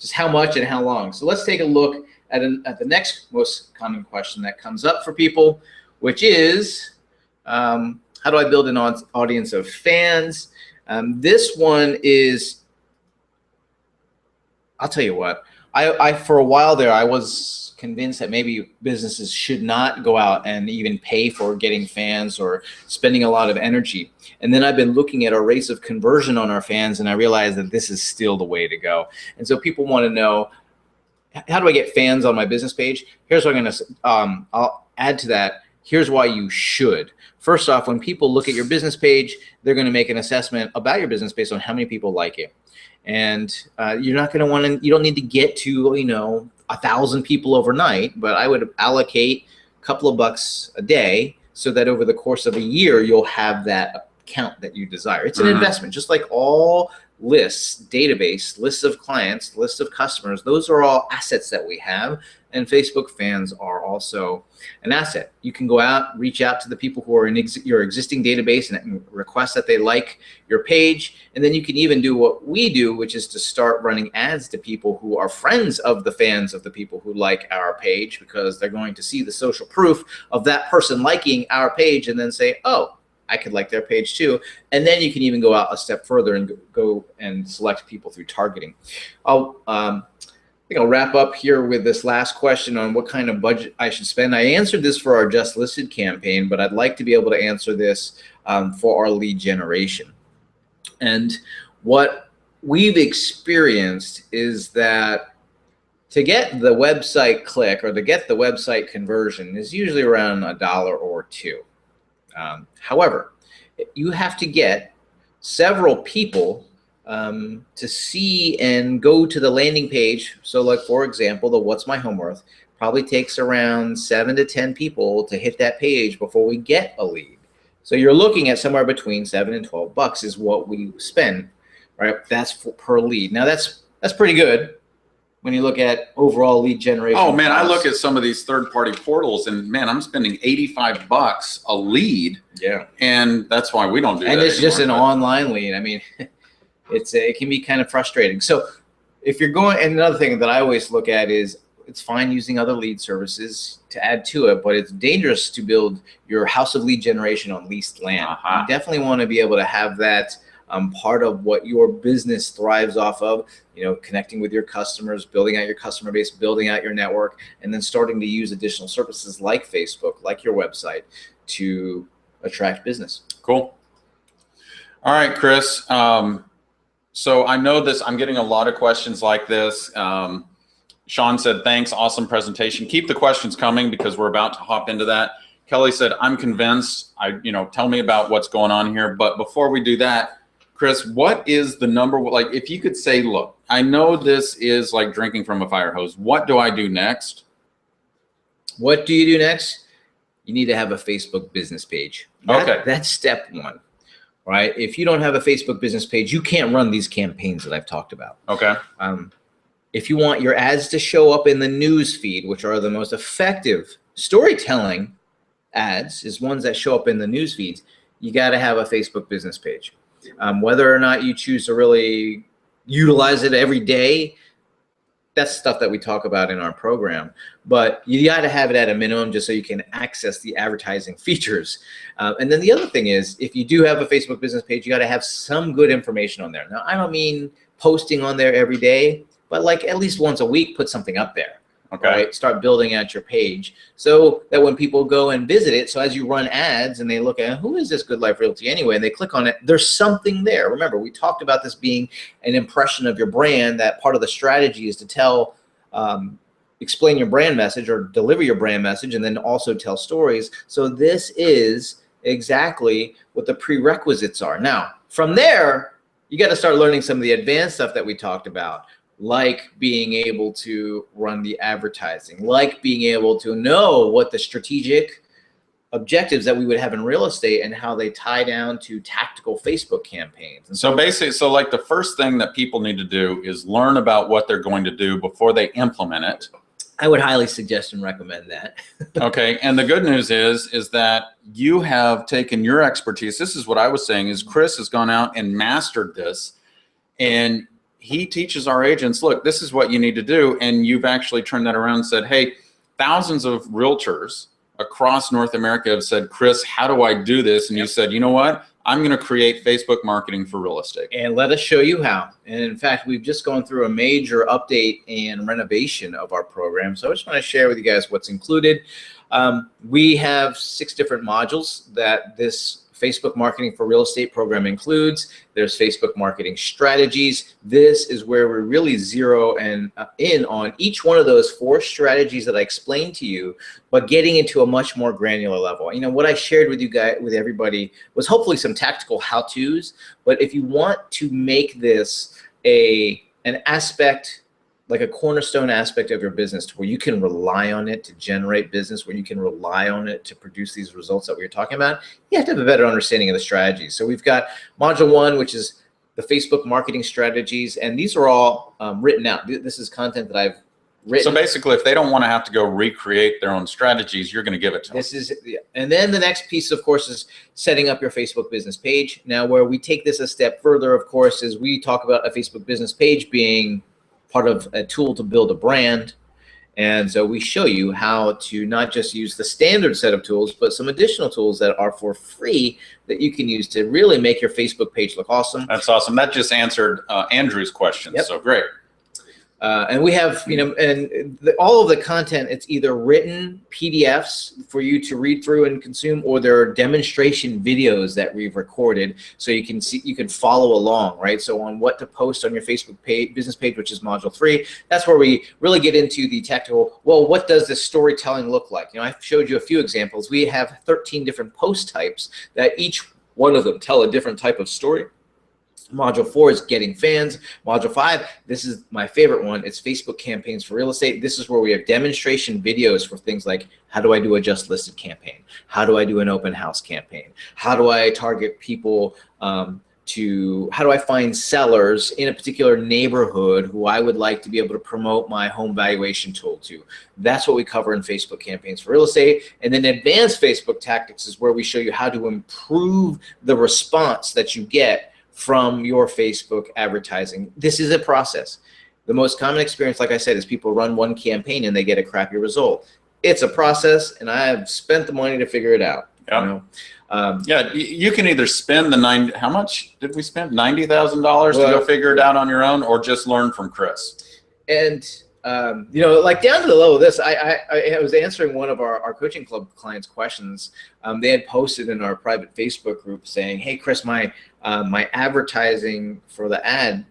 Just how much and how long. So let's take a look at the next most common question that comes up for people, which is, how do I build an audience of fans? This one is, I'll tell you what, I for a while there, I was convinced that maybe businesses should not go out and even pay for getting fans or spending a lot of energy. And then I've been looking at our rates of conversion on our fans, and I realized that this is still the way to go. And so people want to know, how do I get fans on my business page? Here's what I'm going to, I'll add to that. Here's why you should. First off, when people look at your business page, they're going to make an assessment about your business based on how many people like it. And you're not going to want to, you don't need to get to, 1,000 people overnight, but I would allocate a couple of bucks a day so that over the course of a year, you'll have that account that you desire. It's an investment, just like all lists, database, lists of clients, lists of customers. Those are all assets that we have. And Facebook fans are also an asset. You can go out, reach out to the people who are in your existing database and request that they like your page. And then you can even do what we do, which is to start running ads to people who are friends of the fans of the people who like our page, because they're going to see the social proof of that person liking our page and then say, oh, I could like their page too. And then you can even go out a step further and go and select people through targeting. I think I'll wrap up here with this last question on what kind of budget I should spend. I answered this for our Just Listed campaign, but I'd like to be able to answer this for our lead generation. And what we've experienced is that to get the website click or to get the website conversion is usually around $1 or $2. However, you have to get several people to see and go to the landing page. So like, for example, the What's My Home Worth probably takes around 7 to 10 people to hit that page before we get a lead. So you're looking at somewhere between $7 and $12 is what we spend, right? That's per lead. Now that's pretty good when you look at overall lead generation. Oh man, I look at some of these third-party portals and man, I'm spending $85 a lead. Yeah. And that's why we don't do that. And it's anymore, just an online lead. I mean, it can be kind of frustrating. So if you're going, and another thing that I always look at is, it's fine using other lead services to add to it, but it's dangerous to build your house of lead generation on leased land. You definitely want to be able to have that part of what your business thrives off of, connecting with your customers, building out your customer base, building out your network, and then starting to use additional services like Facebook, like your website, to attract business. Cool. All right, Chris. So I know this, I'm getting a lot of questions like this. Sean said, thanks, awesome presentation. Keep the questions coming because we're about to hop into that. Kelly said, I'm convinced. Tell me about what's going on here. But before we do that, Chris, what is the number, like if you could say, look, I know this is like drinking from a fire hose. What do I do next? What do you do next? You need to have a Facebook business page. Okay. That's step one. Right? If you don't have a Facebook business page, you can't run these campaigns that I've talked about. Okay. If you want your ads to show up in the news feed, which are the most effective storytelling ads, is ones that show up in the news feeds, you got to have a Facebook business page. Whether or not you choose to really utilize it every day, that's stuff that we talk about in our program, but you got to have it at a minimum just so you can access the advertising features. And then the other thing is, if you do have a Facebook business page, you got to have some good information on there. Now, I don't mean posting on there every day, but like at least once a week, put something up there. Okay. Right? Start building out your page so that when people go and visit it, so as you run ads and they look at who is this Good Life Realty anyway, and they click on it, there's something there. Remember, we talked about this being an impression of your brand, that part of the strategy is to tell, explain your brand message or deliver your brand message, and then also tell stories. So this is exactly what the prerequisites are. Now, from there, you got to start learning some of the advanced stuff that we talked about, like being able to run the advertising, like being able to know what the strategic objectives that we would have in real estate and how they tie down to tactical Facebook campaigns. And so basically, so like the first thing that people need to do is learn about what they're going to do before they implement it. I would highly suggest and recommend that. Okay. And the good news is that you have taken your expertise. This is what I was saying, is Chris has gone out and mastered this, and he teaches our agents, look, this is what you need to do. And you've actually turned that around and said, hey, thousands of realtors across North America have said, Chris, how do I do this? And you said, you know what? I'm going to create Facebook marketing for real estate. And let us show you how. And in fact, we've just gone through a major update and renovation of our program. So I just want to share with you guys what's included. We have 6 different modules that this Facebook Marketing for Real Estate program includes. There's Facebook Marketing Strategies. This is where we really zero in on each one of those 4 strategies that I explained to you, but getting into a much more granular level. You know, what I shared with you guys, with everybody, was hopefully some tactical how-tos, but if you want to make this an aspect, like a cornerstone aspect of your business, to where you can rely on it to generate business, where you can rely on it to produce these results that we were talking about, you have to have a better understanding of the strategies. So we've got module 1, which is the Facebook marketing strategies, and these are all written out. This is content that I've written. So basically, if they don't want to have to go recreate their own strategies, you're going to give it to them. And then the next piece, of course, is setting up your Facebook business page. Now, where we take this a step further, of course, is we talk about a Facebook business page being part of a tool to build a brand. And so we show you how to not just use the standard set of tools, but some additional tools that are for free that you can use to really make your Facebook page look awesome. That's awesome. That just answered Andrew's question. Yep. So great. And we have, you know, and all of the content, it's either written PDFs for you to read through and consume, or there are demonstration videos that we've recorded so you can see, you can follow along, right? So on what to post on your Facebook page, business page, which is module 3, that's where we really get into the tactical, well, what does this storytelling look like? You know, I showed you a few examples. We have 13 different post types that each one of them tell a different type of story. Module 4 is getting fans. Module 5, this is my favorite one. It's Facebook campaigns for real estate. This is where we have demonstration videos for things like, how do I do a just listed campaign? How do I do an open house campaign? How do I target people how do I find sellers in a particular neighborhood who I would like to be able to promote my home valuation tool to? That's what we cover in Facebook campaigns for real estate. And then advanced Facebook tactics is where we show you how to improve the response that you get from your Facebook advertising. This is a process. The most common experience, like I said, is people run one campaign and they get a crappy result. It's a process, and I have spent the money to figure it out. Yep. You know? Yeah, you can either spend the how much did we spend? $90,000 to go figure it out on your own, or just learn from Chris. And you know, like down to the level of this, I was answering one of our coaching club clients' questions. They had posted in our private Facebook group saying, "Hey, Chris, my advertising for the ad,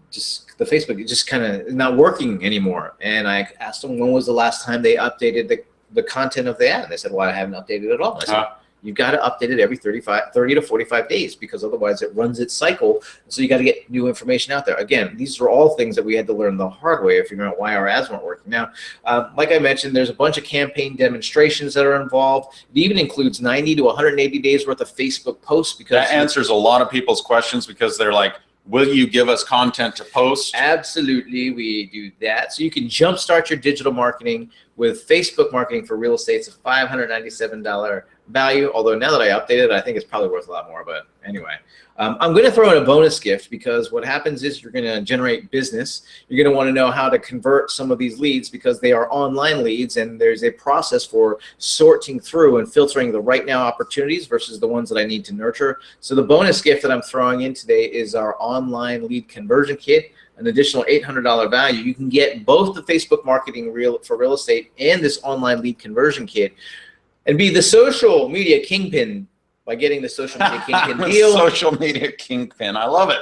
the Facebook, just kind of not working anymore." And I asked them, when was the last time they updated the content of the ad? And they said, well, I haven't updated it at all. I said, you've got to update it every 30 to 45 days, because otherwise it runs its cycle. So you got to get new information out there. Again, these are all things that we had to learn the hard way of figuring out why our ads weren't working. Now, like I mentioned, there's a bunch of campaign demonstrations that are involved. It even includes 90 to 180 days worth of Facebook posts. Because that answers a lot of people's questions, because they're like, will you give us content to post? Absolutely, we do that. So you can jumpstart your digital marketing with Facebook Marketing for Real Estate. It's a $597 value, although now that I updated it, I think it's probably worth a lot more. But anyway, I'm going to throw in a bonus gift, because what happens is you're going to generate business. You're going to want to know how to convert some of these leads, because they are online leads, and there's a process for sorting through and filtering the right now opportunities versus the ones that I need to nurture. So the bonus gift that I'm throwing in today is our online lead conversion kit, an additional $800 value. You can get both the Facebook marketing for real estate and this online lead conversion kit, and be the social media kingpin by getting the social media kingpin deal. Social media kingpin. I love it.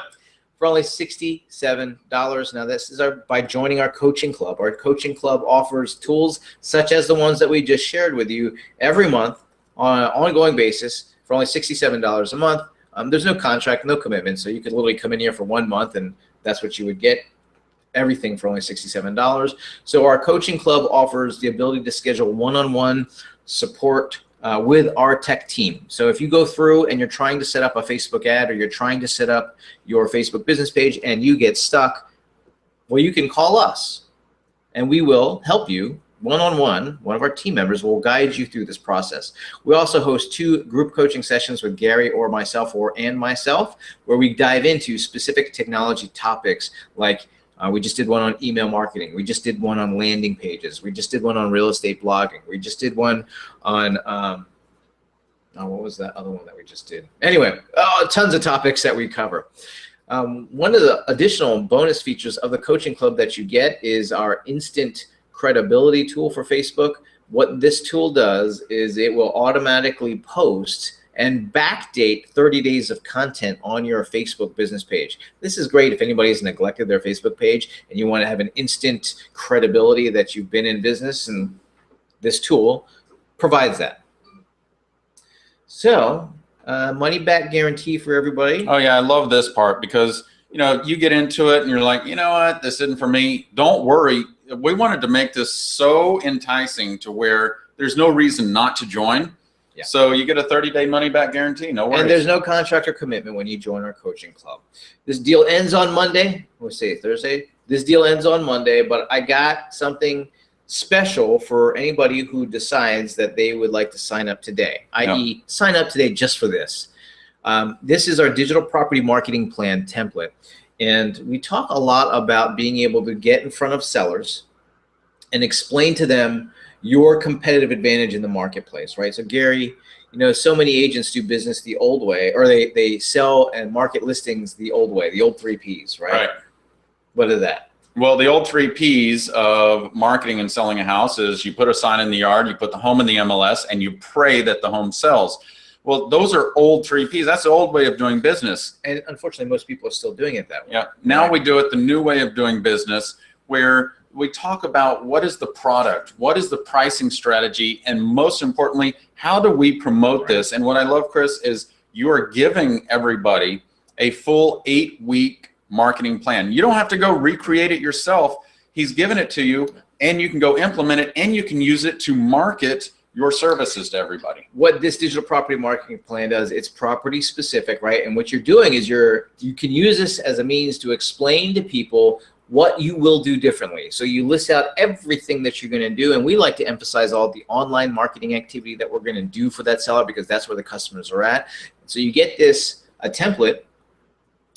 For only $67. Now this is by joining our coaching club. Our coaching club offers tools such as the ones that we just shared with you every month on an ongoing basis for only $67 a month. There's no contract, no commitment. So you could literally come in here for 1 month and that's what you would get. Everything for only $67. So our coaching club offers the ability to schedule one-on-one support with our tech team. So if you go through and you're trying to set up a Facebook ad, or you're trying to set up your Facebook business page and you get stuck, well, you can call us and we will help you one-on-one. One of our team members will guide you through this process. We also host 2 group coaching sessions with Gary or myself, where we dive into specific technology topics like we just did one on email marketing. We just did one on landing pages. We just did one on real estate blogging. We just did one on, what was that other one that we just did? Anyway, tons of topics that we cover. One of the additional bonus features of the coaching club that you get is our instant credibility tool for Facebook. What this tool does is it will automatically post and backdate 30 days of content on your Facebook business page. This is great if anybody's neglected their Facebook page and you want to have an instant credibility that you've been in business, and this tool provides that. So, money back guarantee for everybody. Oh yeah, I love this part, because you get into it and you're like, you know what, this isn't for me. Don't worry. We wanted to make this so enticing to where there's no reason not to join. Yeah. So you get a 30-day money-back guarantee, no worries. And there's no contract or commitment when you join our coaching club. This deal ends on Monday. We'll say Thursday. This deal ends on Monday, but I got something special for anybody who decides that they would like to sign up today, i.e. sign up today just for this. This is our digital property marketing plan template. And we talk a lot about being able to get in front of sellers and explain to them your competitive advantage in the marketplace, right? So Gary, so many agents do business the old way, or they sell and market listings the old way, the old 3 Ps, right? Right. What is that? Well, the old 3 Ps of marketing and selling a house is you put a sign in the yard, you put the home in the MLS, and you pray that the home sells. Well, those are old 3 Ps. That's the old way of doing business. And unfortunately, most people are still doing it that way. Yeah. Now we do it the new way of doing business, where we talk about what is the product, what is the pricing strategy, and most importantly, how do we promote this? And what I love, Chris, is you are giving everybody a full 8-week marketing plan. You don't have to go recreate it yourself. He's given it to you, and you can go implement it, and you can use it to market your services to everybody. What this digital property marketing plan does, it's property specific, right? And what you're doing is you can use this as a means to explain to people what you will do differently. So you list out everything that you're going to do, and we like to emphasize all the online marketing activity that we're going to do for that seller, because that's where the customers are at. So you get a template,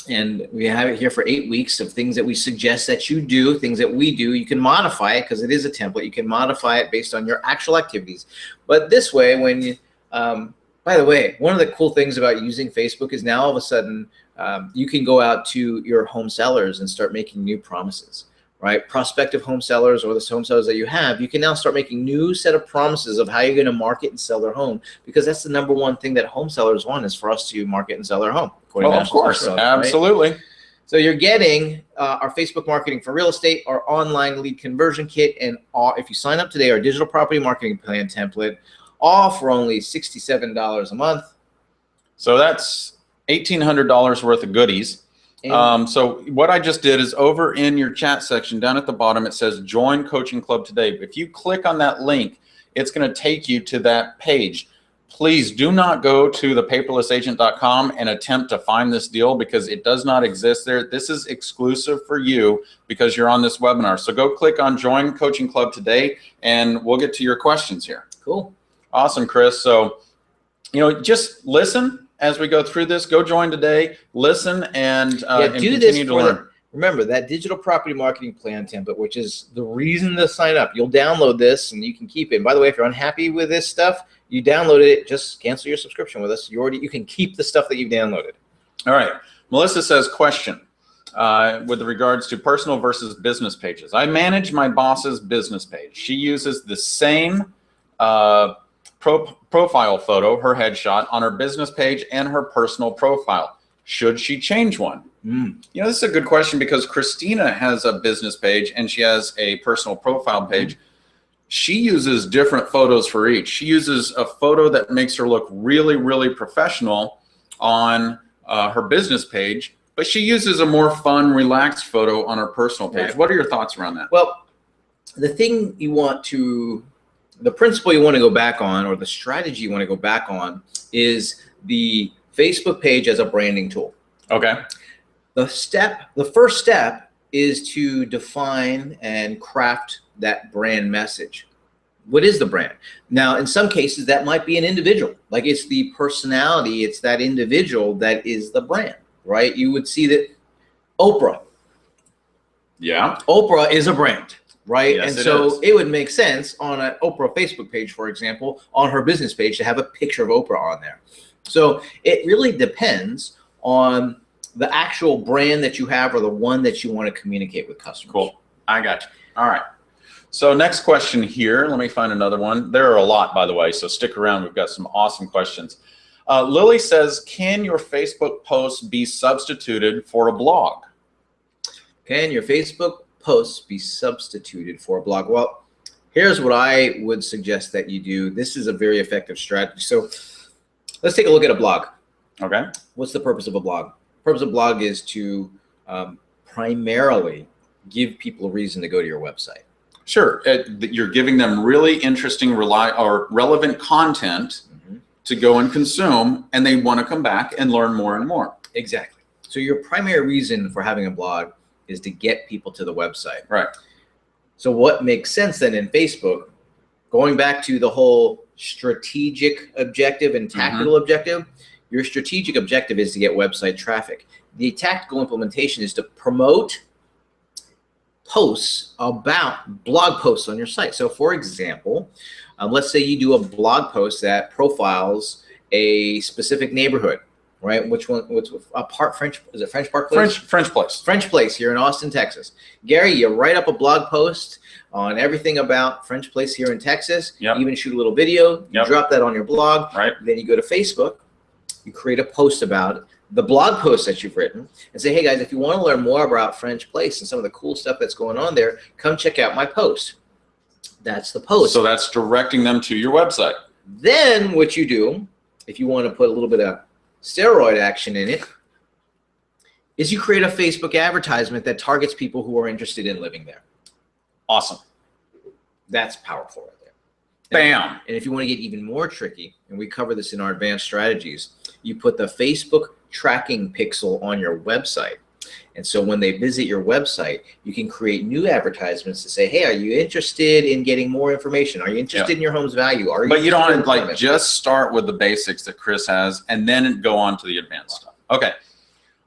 and we have it here for 8 weeks of things that we suggest that you do, things that we do. You can modify it because it is a template. You can modify it based on your actual activities. But this way, when you, by the way, one of the cool things about using Facebook is now all of a sudden you can go out to your home sellers and start making new promises, right? Prospective home sellers, or the home sellers that you have, you can now start making new set of promises of how you're going to market and sell their home, because that's the #1 thing that home sellers want, is for us to market and sell their home. Well, of course, absolutely. Right? So you're getting our Facebook marketing for real estate, our online lead conversion kit, and if you sign up today, our digital property marketing plan template, all for only $67 a month. So that's $1,800 worth of goodies. So what I just did is, over in your chat section down at the bottom, it says join coaching club today. If you click on that link, it's going to take you to that page. Please do not go to thepaperlessagent.com and attempt to find this deal, because it does not exist there. This is exclusive for you because you're on this webinar. So go click on join coaching club today, and we'll get to your questions here. Cool. Awesome, Chris. So just listen as we go through this. Go join today, listen, and do continue this to for learn. Remember that digital property marketing plan template, which is the reason to sign up. You'll download this and you can keep it. And by the way, if you're unhappy with this stuff, you downloaded it, just cancel your subscription with us. You can keep the stuff that you've downloaded. All right. Melissa says, question with regards to personal versus business pages. I manage my boss's business page. She uses the same profile photo, her headshot, on her business page and her personal profile. Should she change one? This is a good question because Christina has a business page and she has a personal profile page. She uses different photos for each. She uses a photo that makes her look really, really professional on her business page, but she uses a more fun, relaxed photo on her personal page. Right. What are your thoughts around that? Well, the principle you want to go back on, or the strategy you want to go back on, is the Facebook page as a branding tool. Okay. The first step is to define and craft that brand message. What is the brand? Now, in some cases, that might be an individual. Like, it's the personality, it's that individual that is the brand, right? You would see that Oprah. Yeah. Oprah is a brand, right? Yes, and it so is. it would make sense on an Oprah Facebook page, for example, on her business page, to have a picture of Oprah on there. So it really depends on the actual brand that you have, or the one that you want to communicate with customers. Cool. I got you. All right. So next question here. Let me find another one. There are a lot, by the way, so stick around. We've got some awesome questions. Lily says, can your Facebook posts be substituted for a blog? Can your Facebook posts be substituted for a blog? Well, here's what I would suggest that you do. This is a very effective strategy. So let's take a look at a blog. Okay. What's the purpose of a blog? The purpose of a blog is to primarily give people a reason to go to your website. Sure. You're giving them really interesting, relevant content to go and consume, and they want to come back and learn more and more. Exactly. So your primary reason for having a blog is to get people to the website. Right. So what makes sense then in Facebook, going back to the whole strategic objective and tactical objective, your strategic objective is to get website traffic. The tactical implementation is to promote posts about blog posts on your site. So for example, let's say you do a blog post that profiles a specific neighborhood, right? Which one? What's French? Is it French Park Place? French Place. French Place here in Austin, Texas. Gary, you write up a blog post on everything about French Place here in Texas. Yep. You even shoot a little video. You drop that on your blog. Right. Then you go to Facebook. You create a post about it, the blog post that you've written, and say, hey guys, if you want to learn more about French Place and some of the cool stuff that's going on there, come check out my post. That's the post. So that's directing them to your website. Then what you do, if you want to put a little bit of steroid action in it, is you create a Facebook advertisement that targets people who are interested in living there. Awesome. That's powerful right there. Bam. And if you want to get even more tricky, and we cover this in our advanced strategies, you put the Facebook tracking pixel on your website. And so when they visit your website, you can create new advertisements to say, hey, are you interested in getting more information? Are you interested in your home's value? But you don't just start with the basics that Chris has and then go on to the advanced stuff. Okay.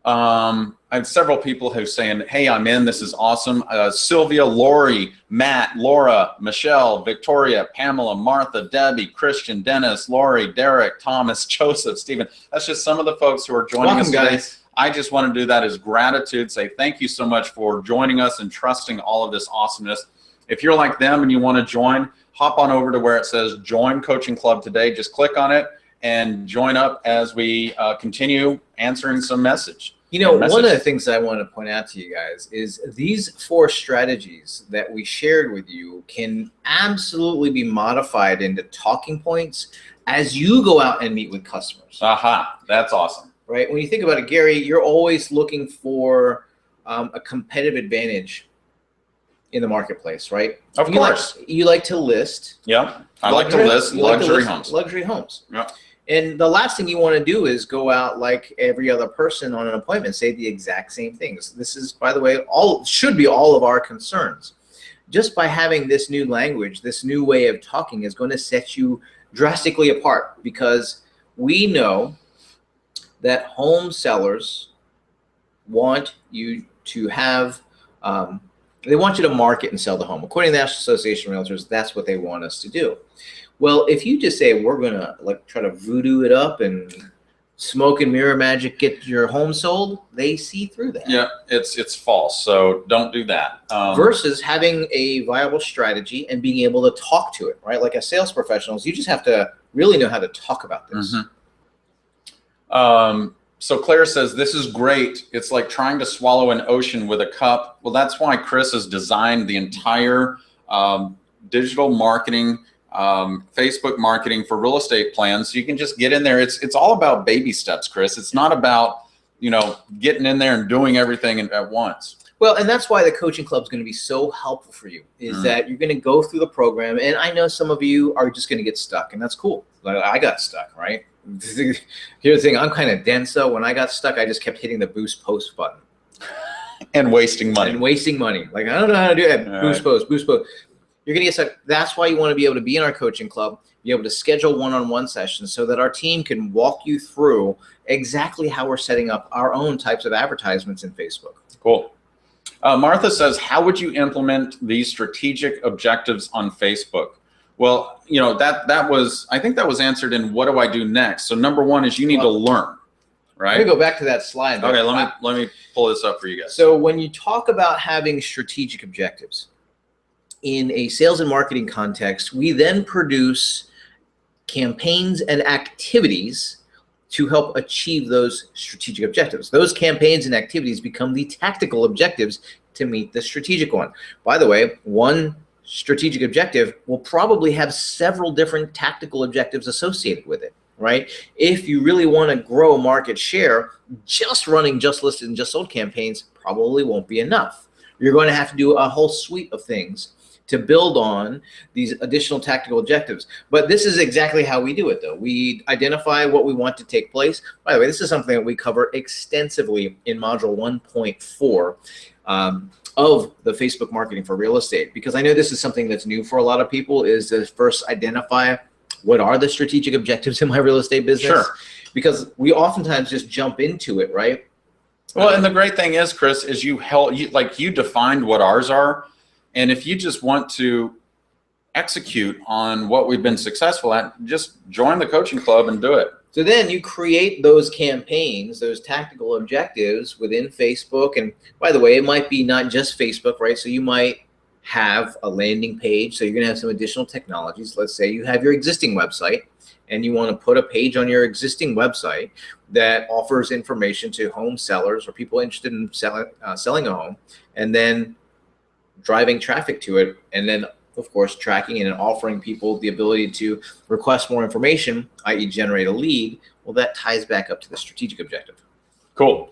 I have several people who are saying, hey, I'm in. This is awesome. Sylvia, Lori, Matt, Laura, Michelle, Victoria, Pamela, Martha, Debbie, Christian, Dennis, Lori, Derek, Thomas, Joseph, Stephen. That's just some of the folks who are joining us today. Guys. I just want to do that as gratitude. Say thank you so much for joining us and trusting all of this awesomeness. If you're like them and you want to join, hop on over to where it says Join Coaching Club today. Just click on it and join up as we continue answering some message. You know, one of the things I want to point out to you guys is these 4 strategies that we shared with you can absolutely be modified into talking points as you go out and meet with customers. Aha, that's awesome. Right? When you think about it, Gary, you're always looking for a competitive advantage in the marketplace, right? Of course. You like to list. Yeah, I like to list luxury homes. Luxury homes. Yeah. And the last thing you want to do is go out like every other person on an appointment, say the exact same things. This is, by the way, should be all of our concerns. Just by having this new language, this new way of talking is going to set you drastically apart, because we know that home sellers want you to have, they want you to market and sell the home. According to the National Association of Realtors, that's what they want us to do. Well, if you just say we're gonna like try to voodoo it up and smoke and mirror magic get your home sold, they see through that. Yeah, it's false. So don't do that. Versus having a viable strategy and being able to talk to it, right? Like as sales professionals, you just have to really know how to talk about this. So Claire says, this is great. It's like trying to swallow an ocean with a cup. Well, that's why Chris has designed the entire digital marketing, Facebook marketing for real estate plans. So you can just get in there. It's all about baby steps, Chris. It's not about, you know, getting in there and doing everything at once. Well, and that's why the coaching club is going to be so helpful for you, is that you're going to go through the program. And I know some of you are just going to get stuck, and that's cool. Like I got stuck, right? Here's the thing. I'm kind of dense, though. When I got stuck, I just kept hitting the boost post button. And wasting money. Like, I don't know how to do that. All Boost post. You're going to get stuck. That's why you want to be able to be in our coaching club, be able to schedule one-on-one sessions so that our team can walk you through exactly how we're setting up our own types of advertisements in Facebook. Cool. Martha says, how would you implement these strategic objectives on Facebook? Well, you know, I think that was answered in what do I do next? So number one is you need to learn, right? Let me go back to that slide. Okay, let me pull this up for you guys. So when you talk about having strategic objectives in a sales and marketing context, we then produce campaigns and activities to help achieve those strategic objectives. Those campaigns and activities become the tactical objectives to meet the strategic one. By the way, one strategic objective will probably have several different tactical objectives associated with it, right? If you really want to grow market share, just running just listed and just sold campaigns probably won't be enough. You're going to have to do a whole suite of things to build on these additional tactical objectives. But this is exactly how we do it, though. We identify what we want to take place. By the way, this is something that we cover extensively in module 1.4 of the Facebook marketing for real estate, because I know this is something that's new for a lot of people, is to first identify what are the strategic objectives in my real estate business. Sure. Because we oftentimes just jump into it, right? Well, and the great thing is, Chris, is you defined what ours are. And if you just want to execute on what we've been successful at, just join the coaching club and do it. So then you create those campaigns, those tactical objectives within Facebook. And by the way, it might be not just Facebook, right? So you might have a landing page. So you're going to have some additional technologies. Let's say you have your existing website and you want to put a page on your existing website that offers information to home sellers or people interested in selling a home, and then driving traffic to it, and then of course tracking and offering people the ability to request more information, i.e. generate a lead. Well, that ties back up to the strategic objective. Cool.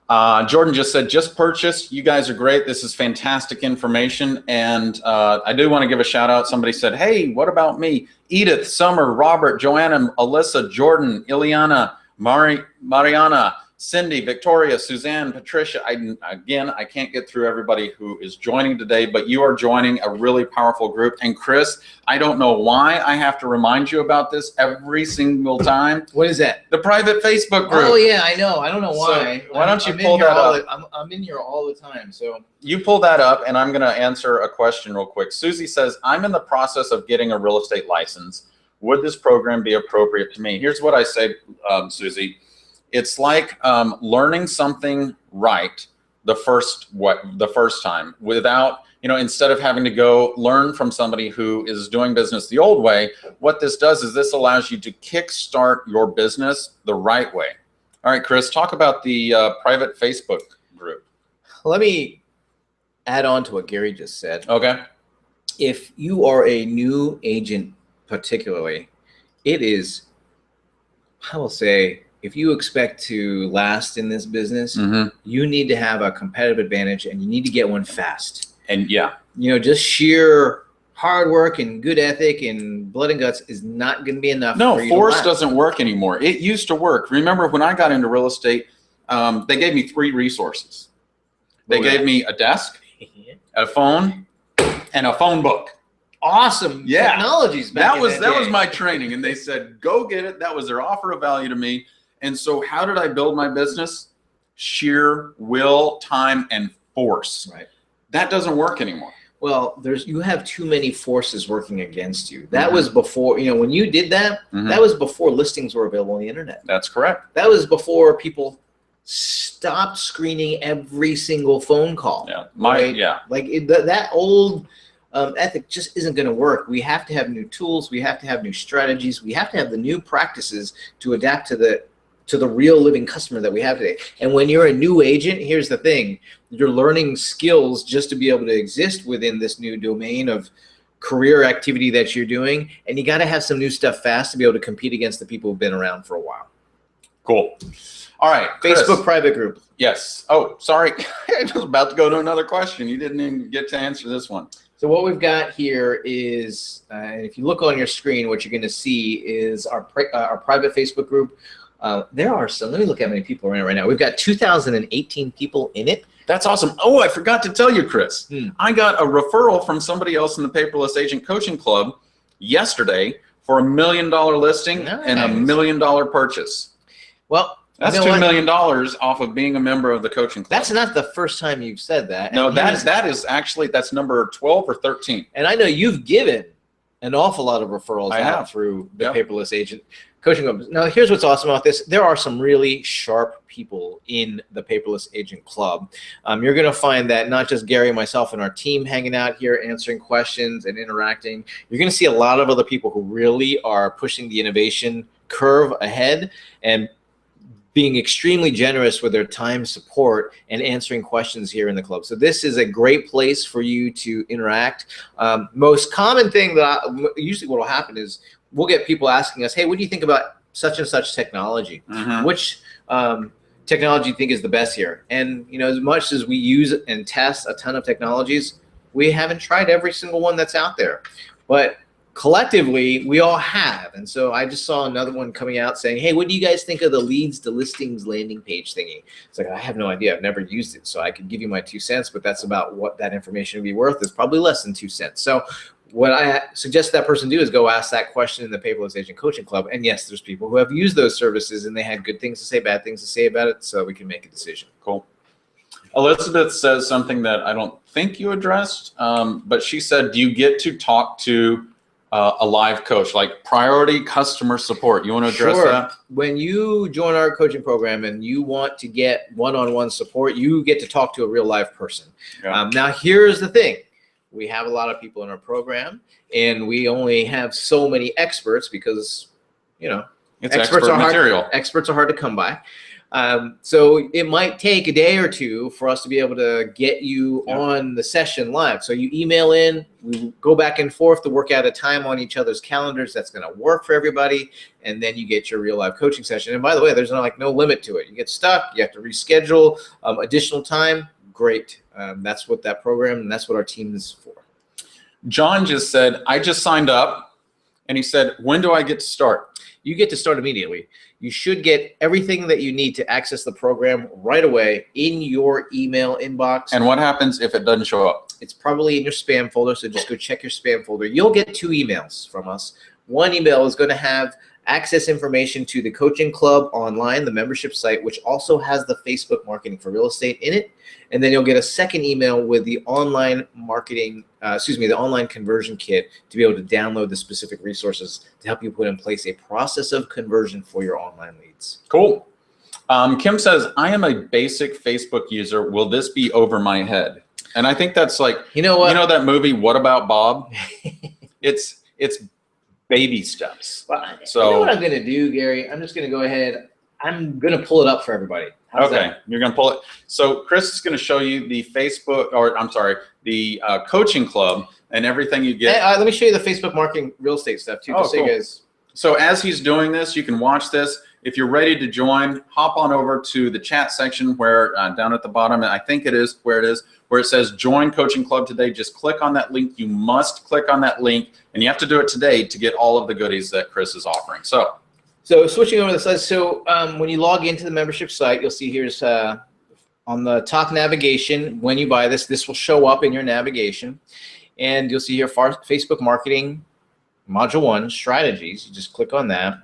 Jordan just said, just purchase. You guys are great. This is fantastic information. And I do want to give a shout out. Somebody said, hey, what about me? Edith, Summer, Robert, Joanna, Alyssa, Jordan, Ileana, Mariana, Cindy, Victoria, Suzanne, Patricia. I can't get through everybody who is joining today, but you are joining a really powerful group. And Chris, I don't know why I have to remind you about this every single time. What is that? The private Facebook group. Oh yeah, I know. I don't know why. So why don't you pull that up? I'm in here all the time. So you pull that up, and I'm going to answer a question real quick. Susie says, I'm in the process of getting a real estate license. Would this program be appropriate to me? Here's what I say, Susie. It's like learning something right the first time without, instead of having to go learn from somebody who is doing business the old way. What this does is this allows you to kickstart your business the right way. All right, Chris, talk about the private Facebook group. Let me add on to what Gary just said. Okay. If you are a new agent particularly, it is, I will say, if you expect to last in this business, you need to have a competitive advantage, and you need to get one fast. And yeah, just sheer hard work and good ethic and blood and guts is not going to be enough. No, force doesn't work anymore. It used to work. Remember when I got into real estate, they gave me 3 resources. They gave me a desk, a phone, and a phone book. awesome technologies back in that was day. my training, and they said go get it. That was their offer of value to me. And so how did I build my business? Sheer will, time, and force. Right. That doesn't work anymore. Well, you have too many forces working against you. That was before, when you did that, that was before listings were available on the internet. That's correct. That was before people stopped screening every single phone call. Yeah. Like that old ethic just isn't going to work. We have to have new tools. We have to have new strategies. We have to have the new practices to adapt to the real living customer that we have today. And when you're a new agent, here's the thing. You're learning skills just to be able to exist within this new domain of career activity that you're doing. And you got to have some new stuff fast to be able to compete against the people who've been around for a while. Cool. All right. Chris. Facebook private group. Yes. Oh, sorry. I was about to go to another question. You didn't even get to answer this one. So what we've got here is, and if you look on your screen, what you're going to see is our private Facebook group. There are some, let me look at how many people are in it right now. We've got 2,018 people in it. That's awesome. Oh, I forgot to tell you, Chris. I got a referral from somebody else in the Paperless Agent Coaching Club yesterday for $1 million listing and $1 million purchase. Well, that's $2 million off of being a member of the coaching club. That's not the first time you've said that. No, that is actually, that's number 12 or 13. And I know you've given an awful lot of referrals out through the Paperless Agent Coaching Club. Now, here's what's awesome about this. There are some really sharp people in the Paperless Agent Club. You're going to find that not just Gary and myself and our team hanging out here answering questions and interacting. You're going to see a lot of other people who really are pushing the innovation curve ahead and being extremely generous with their time, support, and answering questions here in the club. So this is a great place for you to interact. Most common thing that usually what will happen is we'll get people asking us, hey, what do you think about such and such technology? Which technology do you think is the best here? And as much as we use and test a ton of technologies, we haven't tried every single one that's out there. But collectively, we all have. And so I just saw another one coming out saying, hey, what do you guys think of the leads to listings landing page thingy? It's like, I have no idea. I've never used it. So I could give you my 2 cents, but that's about what that information would be worth. It's probably less than 2 cents. So what I suggest that person do is go ask that question in the Paperless Agent Coaching Club. And yes, there's people who have used those services and they had good things to say, bad things to say about it, so we can make a decision. Cool. Elizabeth says something that I don't think you addressed, but she said, do you get to talk to a live coach, like priority customer support? You want to address that? When you join our coaching program and you want to get one-on-one support, you get to talk to a real live person. Now, here's the thing. We have a lot of people in our program, and we only have so many experts because, it's experts are material. Experts are hard to come by. So it might take a day or two for us to be able to get you on the session live. So you email in, we go back and forth to work out a time on each other's calendars that's going to work for everybody, and then you get your real live coaching session. And by the way, there's no limit to it. You get stuck, you have to reschedule additional time. Great. That's what that program and that's what our team is for. John just said, I just signed up, and he said, when do I get to start? You get to start immediately. You should get everything that you need to access the program right away in your email inbox. And what happens if it doesn't show up? It's probably in your spam folder, so just go check your spam folder. You'll get 2 emails from us. One email is going to have access information to the coaching club online, the membership site, which also has the Facebook marketing for real estate in it. And then you'll get a second email with the online marketing, the online conversion kit to be able to download the specific resources to help you put in place a process of conversion for your online leads. Cool. Kim says, I am a basic Facebook user. Will this be over my head? And I think that's like, you know what? You know that movie, What About Bob? It's baby steps. Well, so you know what I'm going to do, Gary? I'm just going to go ahead. I'm going to pull it up for everybody. How's that? You're going to pull it. So Chris is going to show you the the coaching club and everything you get. Hey, let me show you the Facebook marketing real estate stuff too. So you guys. So as he's doing this, you can watch this. If you're ready to join, hop on over to the chat section where down at the bottom, and I think it is where it says join coaching club today. Just click on that link. You must click on that link, and you have to do it today to get all of the goodies that Chris is offering. So switching over to the slides. So when you log into the membership site, you'll see here's on the top navigation, when you buy this will show up in your navigation. and you'll see here Facebook marketing module 1 strategies. You just click on that.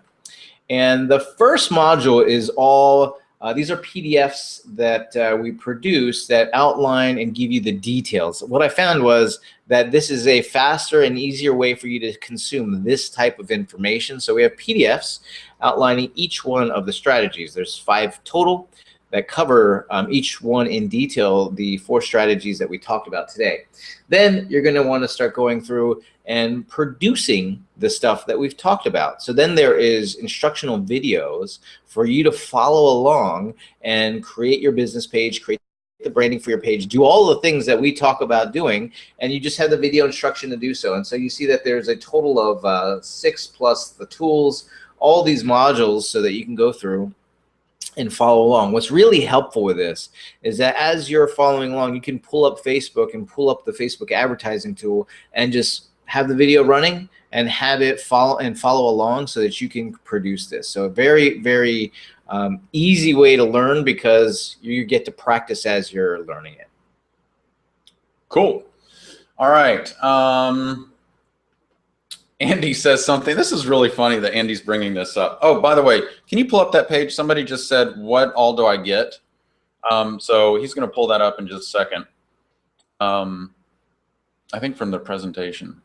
And the first module is all, these are PDFs that we produce that outline and give you the details. What I found was that this is a faster and easier way for you to consume this type of information. So we have PDFs outlining each one of the strategies. There's 5 total that cover each one in detail, the 4 strategies that we talked about today. Then you're going to want to start going through and producing the stuff that we've talked about. So then there is instructional videos for you to follow along and create your business page, create the branding for your page, do all the things that we talk about doing, and you just have the video instruction to do so. And so you see that there's a total of 6 plus the tools, all these modules so that you can go through and follow along. What's really helpful with this is that as you're following along, you can pull up Facebook and pull up the Facebook advertising tool and just have the video running and have it follow along so that you can produce this. So a very, very easy way to learn because you get to practice as you're learning it. Cool. All right. Andy says something. This is really funny that Andy's bringing this up. Oh, by the way, can you pull up that page? Somebody just said, what all do I get? So he's going to pull that up in just a second. I think from the presentation.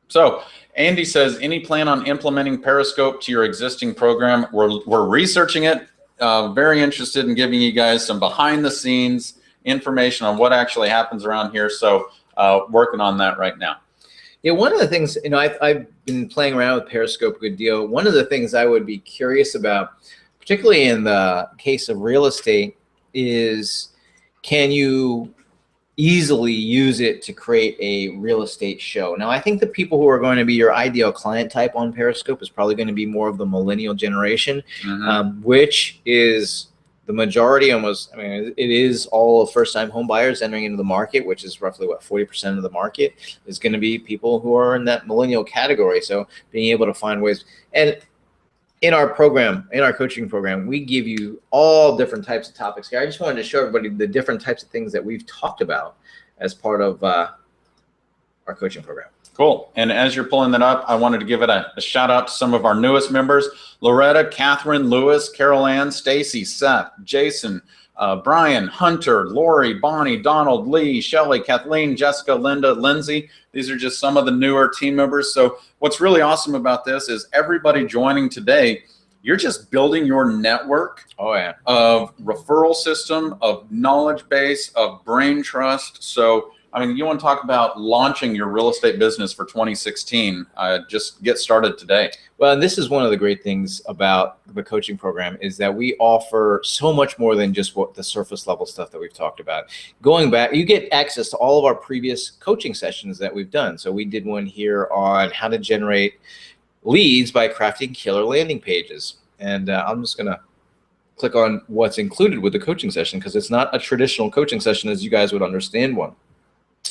So Andy says, any plan on implementing Periscope to your existing program? We're researching it. Very interested in giving you guys some behind the scenes information on what actually happens around here. So working on that right now. Yeah, one of the things, I've been playing around with Periscope a good deal. One of the things I would be curious about, particularly in the case of real estate, is can you easily use it to create a real estate show? Now, I think the people who are going to be your ideal client type on Periscope is probably going to be more of the millennial generation, which is the majority, almost, I mean, it is all first-time home buyers entering into the market, which is roughly, what, 40% of the market is going to be people who are in that millennial category. So being able to find ways, and in our program, in our coaching program, we give you all different types of topics here. I just wanted to show everybody the different types of things that we've talked about as part of our coaching program. Cool. And as you're pulling that up, I wanted to give it a shout out to some of our newest members: Loretta, Catherine, Lewis, Carol Ann, Stacy, Seth, Jason, Brian, Hunter, Lori, Bonnie, Donald, Lee, Shelly, Kathleen, Jessica, Linda, Lindsay. These are just some of the newer team members. So what's really awesome about this is everybody joining today, you're just building your network of referral system, of knowledge base, of brain trust. So I mean, you want to talk about launching your real estate business for 2016, just get started today. Well, and this is one of the great things about the coaching program is that we offer so much more than just what the surface level stuff that we've talked about. Going back, you get access to all of our previous coaching sessions that we've done. So we did one here on how to generate leads by crafting killer landing pages. And I'm just going to click on what's included with the coaching session because it's not a traditional coaching session as you guys would understand one.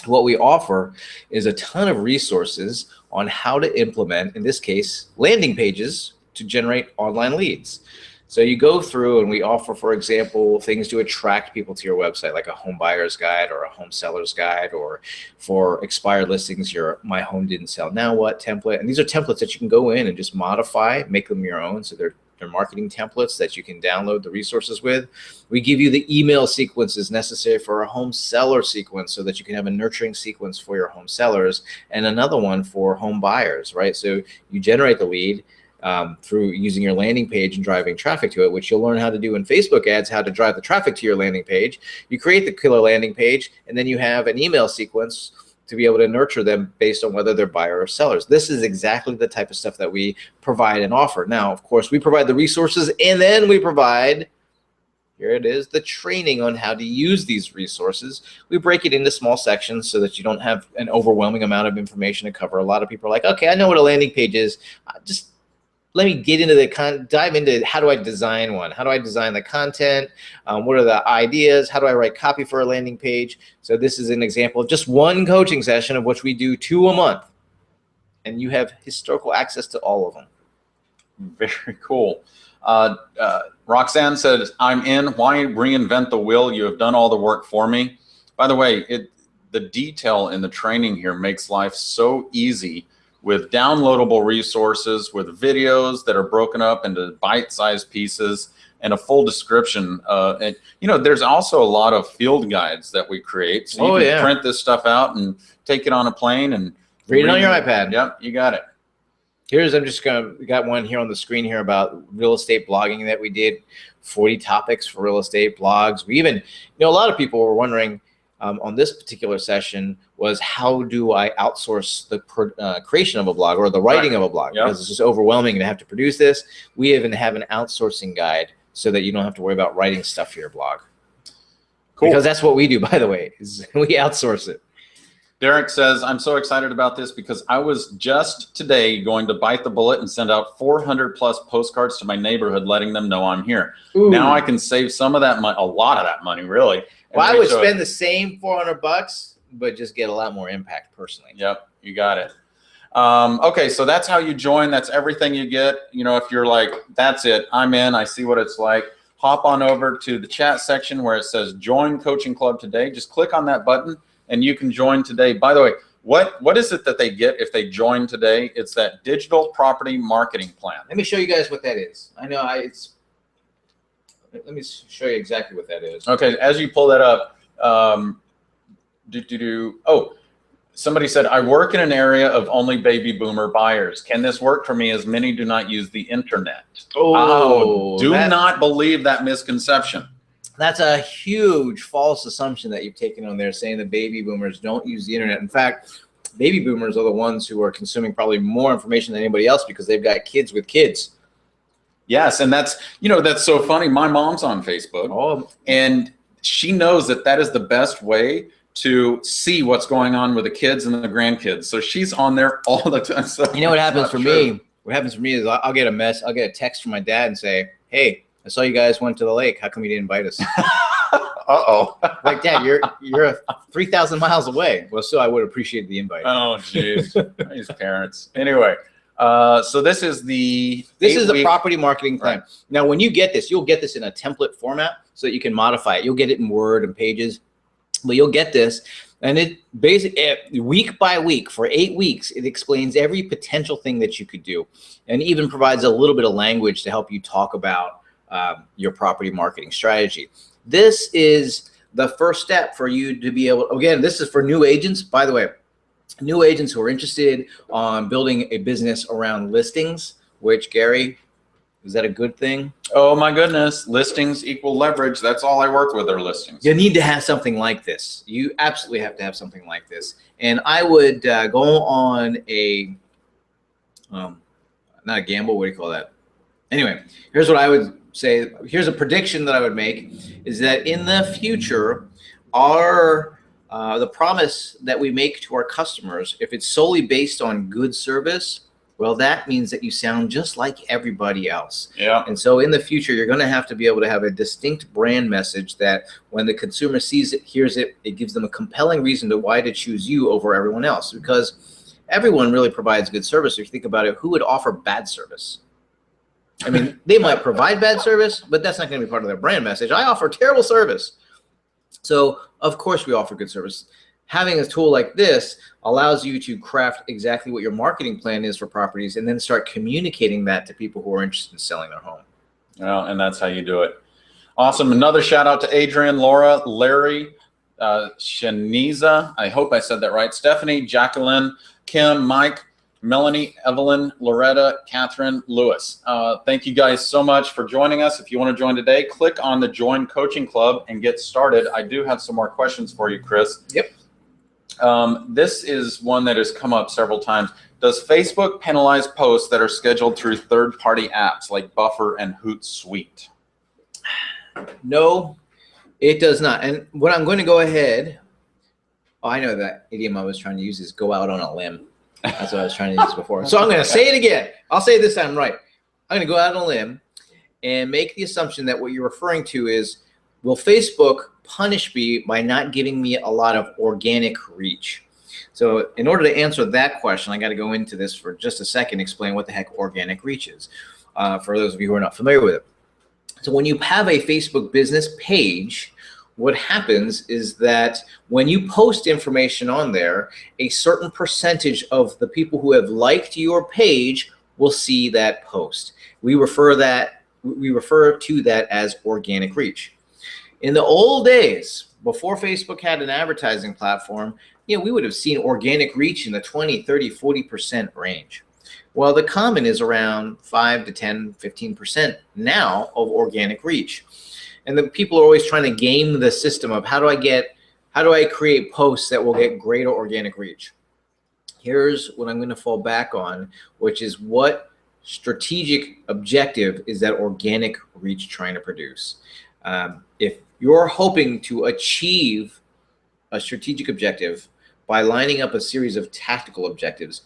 What we offer is a ton of resources on how to implement, in this case, landing pages to generate online leads. So you go through and we offer, for example, things to attract people to your website, like a home buyer's guide or a home seller's guide, or for expired listings, your My Home Didn't Sell Now What template. And these are templates that you can go in and just modify, make them your own. So they're marketing templates that you can download the resources with. We give you the email sequences necessary for a home seller sequence so that you can have a nurturing sequence for your home sellers and another one for home buyers, right? So you generate the lead through using your landing page and driving traffic to it, which you'll learn how to do in Facebook ads, how to drive the traffic to your landing page. You create the killer landing page, and then you have an email sequence to be able to nurture them based on whether they're buyer or sellers. This is exactly the type of stuff that we provide and offer. Now, of course, we provide the resources, and then we provide, here it is, the training on how to use these resources. We break it into small sections so that you don't have an overwhelming amount of information to cover. A lot of people are like, okay, I know what a landing page is. Just let me get into dive into how do I design one? How do I design the content? What are the ideas? How do I write copy for a landing page? So this is an example of just one coaching session of which we do 2 a month. And you have historical access to all of them. Very cool. Roxanne says, I'm in. Why reinvent the wheel? You have done all the work for me. By the way, the detail in the training here makes life so easy with downloadable resources, with videos that are broken up into bite-sized pieces and a full description. And you know, there's also a lot of field guides that we create. So you can print this stuff out and take it on a plane and read it on your iPad. Yep, you got it. We got one here on the screen here about real estate blogging that we did, 40 topics for real estate blogs. We even, a lot of people were wondering on this particular session was how do I outsource the creation of a blog or the writing of a blog? Because it's just overwhelming to have to produce this. We even have an outsourcing guide so that you don't have to worry about writing stuff for your blog. Cool. Because that's what we do, by the way, is we outsource it. Derek says, I'm so excited about this because I was just today going to bite the bullet and send out 400 plus postcards to my neighborhood, letting them know I'm here. Ooh. Now I can save some of that money, a lot of that money, really. Well, I would spend the same $400, but just get a lot more impact personally. Yep, you got it. Okay, so that's how you join. That's everything you get. If you're like, that's it, I'm in, I see what it's like, hop on over to the chat section where it says Join Coaching Club today. Just click on that button and you can join today. By the way, what is it that they get if they join today? It's that digital property marketing plan. Let me show you guys what that is. I know let me show you exactly what that is. Okay, as you pull that up, oh, somebody said, I work in an area of only baby boomer buyers. Can this work for me as many do not use the internet? Do not believe that misconception. That's a huge false assumption that you've taken on there, saying that baby boomers don't use the internet. In fact, baby boomers are the ones who are consuming probably more information than anybody else because they've got kids with kids. Yes, and that's so funny. My mom's on Facebook, and she knows that is the best way to see what's going on with the kids and the grandkids. So she's on there all the time. So you know what happens for me? What happens for me is I'll get a text from my dad and say, hey, I saw you guys went to the lake. How come you didn't invite us? Uh-oh. Like, Dad, you're 3,000 miles away. Well, so I would appreciate the invite. Oh, jeez. These parents. Anyway, so this is the property marketing plan. Right. Now, when you get this, you'll get this in a template format so that you can modify it. You'll get it in Word and Pages, but you'll get this. And it basically, week by week, for 8 weeks, it explains every potential thing that you could do and even provides a little bit of language to help you talk about your property marketing strategy. This is the first step for you to be able, again, this is for new agents, by the way, new agents who are interested on building a business around listings, which, Gary, is that a good thing? Oh my goodness, listings equal leverage. That's all I work with are listings. You need to have something like this. You absolutely have to have something like this. And I would go on a, not a gamble, what do you call that? Anyway, here's what I would say. Here's a prediction that I would make is that in the future, the promise that we make to our customers, if it's solely based on good service, well, that means that you sound just like everybody else. Yeah. And so in the future, you're going to have to be able to have a distinct brand message that when the consumer sees it, hears it, it gives them a compelling reason to why to choose you over everyone else, because everyone really provides good service. If you think about it, who would offer bad service? I mean, they might provide bad service, but that's not going to be part of their brand message. I offer terrible service. So of course we offer good service. Having a tool like this allows you to craft exactly what your marketing plan is for properties and then start communicating that to people who are interested in selling their home. Well, and that's how you do it. Awesome. Another shout out to Adrian, Laura, Larry, Shaniza. I hope I said that right. Stephanie, Jacqueline, Kim, Mike, Melanie, Evelyn, Loretta, Catherine, Lewis. Thank you guys so much for joining us. If you want to join today, click on the Join Coaching Club and get started. I do have some more questions for you, Chris. Yep. This is one that has come up several times. Does Facebook penalize posts that are scheduled through third-party apps like Buffer and Hootsuite? No, it does not. And what I'm going to go ahead, I know that idiom I was trying to use is go out on a limb. That's what I was trying to use before. So I'm going to say it again. I'll say it this time right. I'm going to go out on a limb and make the assumption that what you're referring to is, will Facebook punish me by not giving me a lot of organic reach? So in order to answer that question, I got to go into this for just a second, explain what the heck organic reach is for those of you who are not familiar with it. So when you have a Facebook business page, what happens is that when you post information on there, a certain percentage of the people who have liked your page will see that post. We refer to that as organic reach. In the old days, before Facebook had an advertising platform, we would have seen organic reach in the 20, 30, 40% range. Well, the common is around 5 to 10, 15% now of organic reach. And the people are always trying to game the system of how do I create posts that will get greater organic reach? Here's what I'm going to fall back on, which is what strategic objective is that organic reach trying to produce? If you're hoping to achieve a strategic objective by lining up a series of tactical objectives,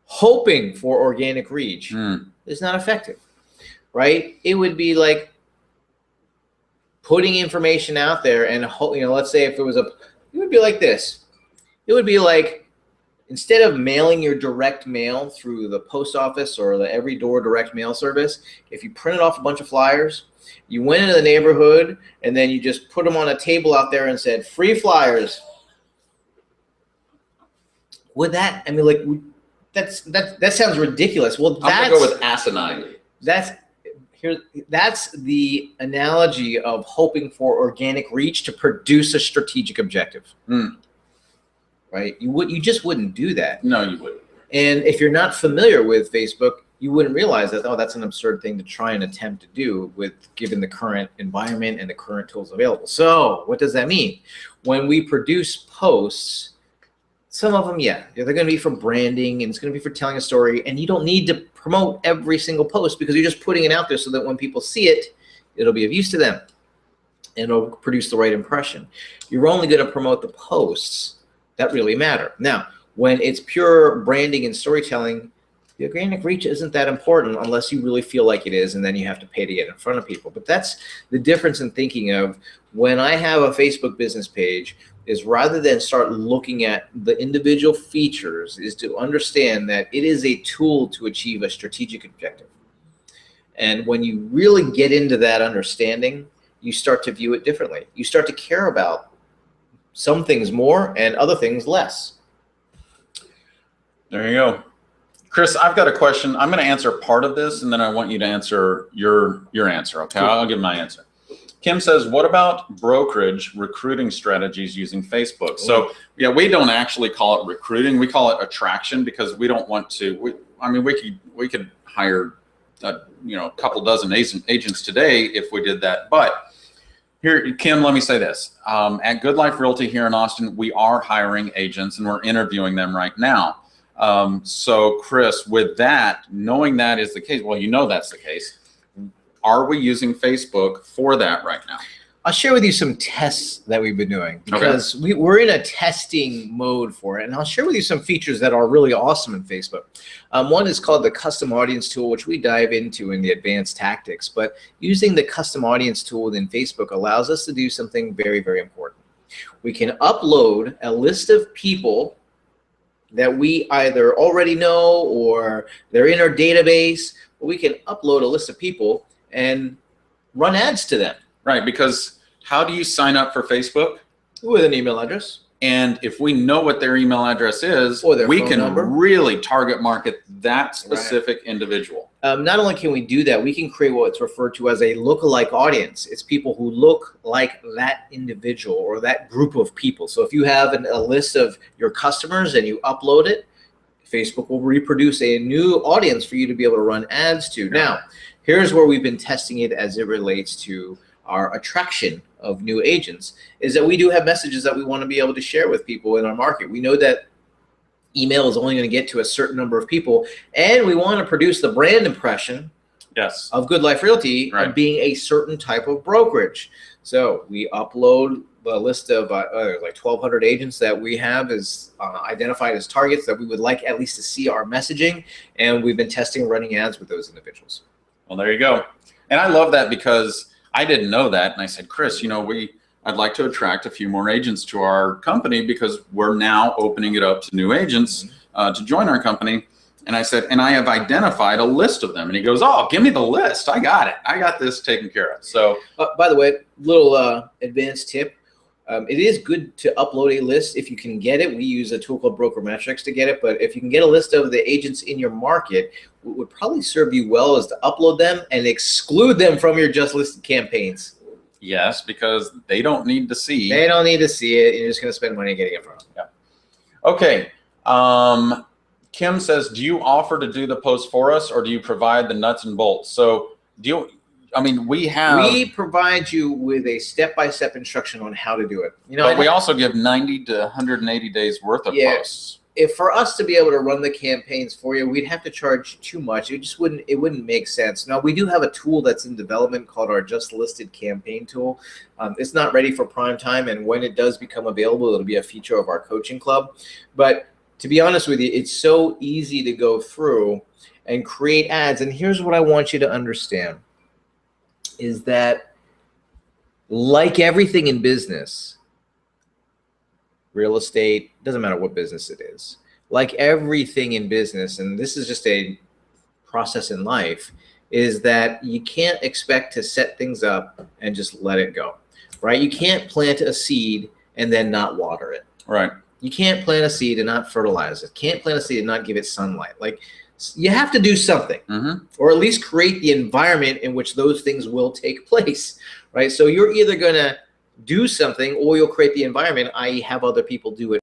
hoping for organic reach is not effective, right? It would be like putting information out there and, let's say if it would be like this. It would be like, instead of mailing your direct mail through the post office or the Every Door direct mail service, if you printed off a bunch of flyers, you went into the neighborhood and then you just put them on a table out there and said, free flyers. Would that, that sounds ridiculous. Well, I'm gonna go with asinine. That's the analogy of hoping for organic reach to produce a strategic objective. Right? You just wouldn't do that. No, you wouldn't. And if you're not familiar with Facebook, you wouldn't realize that, that's an absurd thing to try and attempt to do given the current environment and the current tools available. So what does that mean? When we produce posts, some of them, they're going to be for branding and it's going to be for telling a story, and you don't need to promote every single post because you're just putting it out there so that when people see it, it'll be of use to them and it'll produce the right impression. You're only going to promote the posts that really matter. Now, when it's pure branding and storytelling, the organic reach isn't that important unless you really feel like it is, and then you have to pay to get in front of people. But that's the difference in thinking of when I have a Facebook business page, is rather than start looking at the individual features, is to understand that it is a tool to achieve a strategic objective. And when you really get into that understanding, you start to view it differently. You start to care about some things more and other things less. There you go. Chris, I've got a question. I'm going to answer part of this, and then I want you to answer your answer. Okay, cool. I'll give my answer. Kim says, what about brokerage recruiting strategies using Facebook? So we don't actually call it recruiting. We call it attraction because we don't want to. We could hire a couple dozen agents today if we did that. But here, Kim, let me say this. At Good Life Realty here in Austin, we are hiring agents and we're interviewing them right now. So Chris, with that, knowing that is the case, well, that's the case. Are we using Facebook for that right now? I'll share with you some tests that we've been doing because we're in a testing mode for it. And I'll share with you some features that are really awesome in Facebook. One is called the custom audience tool, which we dive into in the advanced tactics. But using the custom audience tool within Facebook allows us to do something very, very important. We can upload a list of people that we either already know or they're in our database. But we can upload a list of people and run ads to them. Right, because how do you sign up for Facebook? With an email address. And if we know what their email address is, we can really target market that specific individual. Not only can we do that, we can create what's referred to as a lookalike audience. It's people who look like that individual or that group of people. So if you have a list of your customers and you upload it, Facebook will reproduce a new audience for you to be able to run ads to. Now, here's where we've been testing it as it relates to our attraction of new agents, is that we do have messages that we want to be able to share with people in our market. We know that email is only going to get to a certain number of people, and we want to produce the brand impression of Good Life Realty of being a certain type of brokerage. So we upload a list of like 1,200 agents that we have as identified as targets that we would like at least to see our messaging, and we've been testing running ads with those individuals. Well, there you go. And I love that because I didn't know that. And I said, Chris, I'd like to attract a few more agents to our company because we're now opening it up to new agents to join our company. And I said, and I have identified a list of them. And he goes, oh, give me the list. I got it. I got this taken care of. So by the way, little advanced tip. It is good to upload a list if you can get it. We use a tool called Brokermetrics to get it, but if you can get a list of the agents in your market, what would probably serve you well is to upload them and exclude them from your just listed campaigns. Yes, because they don't need to see. They don't need to see it. You're just going to spend money getting it from them. Yeah. Okay. Kim says, do you offer to do the post for us, or do you provide the nuts and bolts? So we provide you with a step-by-step instruction on how to do it. But we also give 90 to 180 days worth of posts. If for us to be able to run the campaigns for you, we'd have to charge too much. It wouldn't make sense. Now, we do have a tool that's in development called our Just Listed campaign tool. It's not ready for prime time, and when it does become available, it'll be a feature of our coaching club. But to be honest with you, it's so easy to go through and create ads. And here's what I want you to understand is that, like everything in business, real estate, doesn't matter what business it is, like everything in business, and this is just a process in life, is that you can't expect to set things up and just let it go, right? You can't plant a seed and then not water it. Right. You can't plant a seed and not fertilize it. Can't plant a seed and not give it sunlight. Like, you have to do something, or at least create the environment in which those things will take place, right? So you're either going to do something, or you'll create the environment, i.e. have other people do it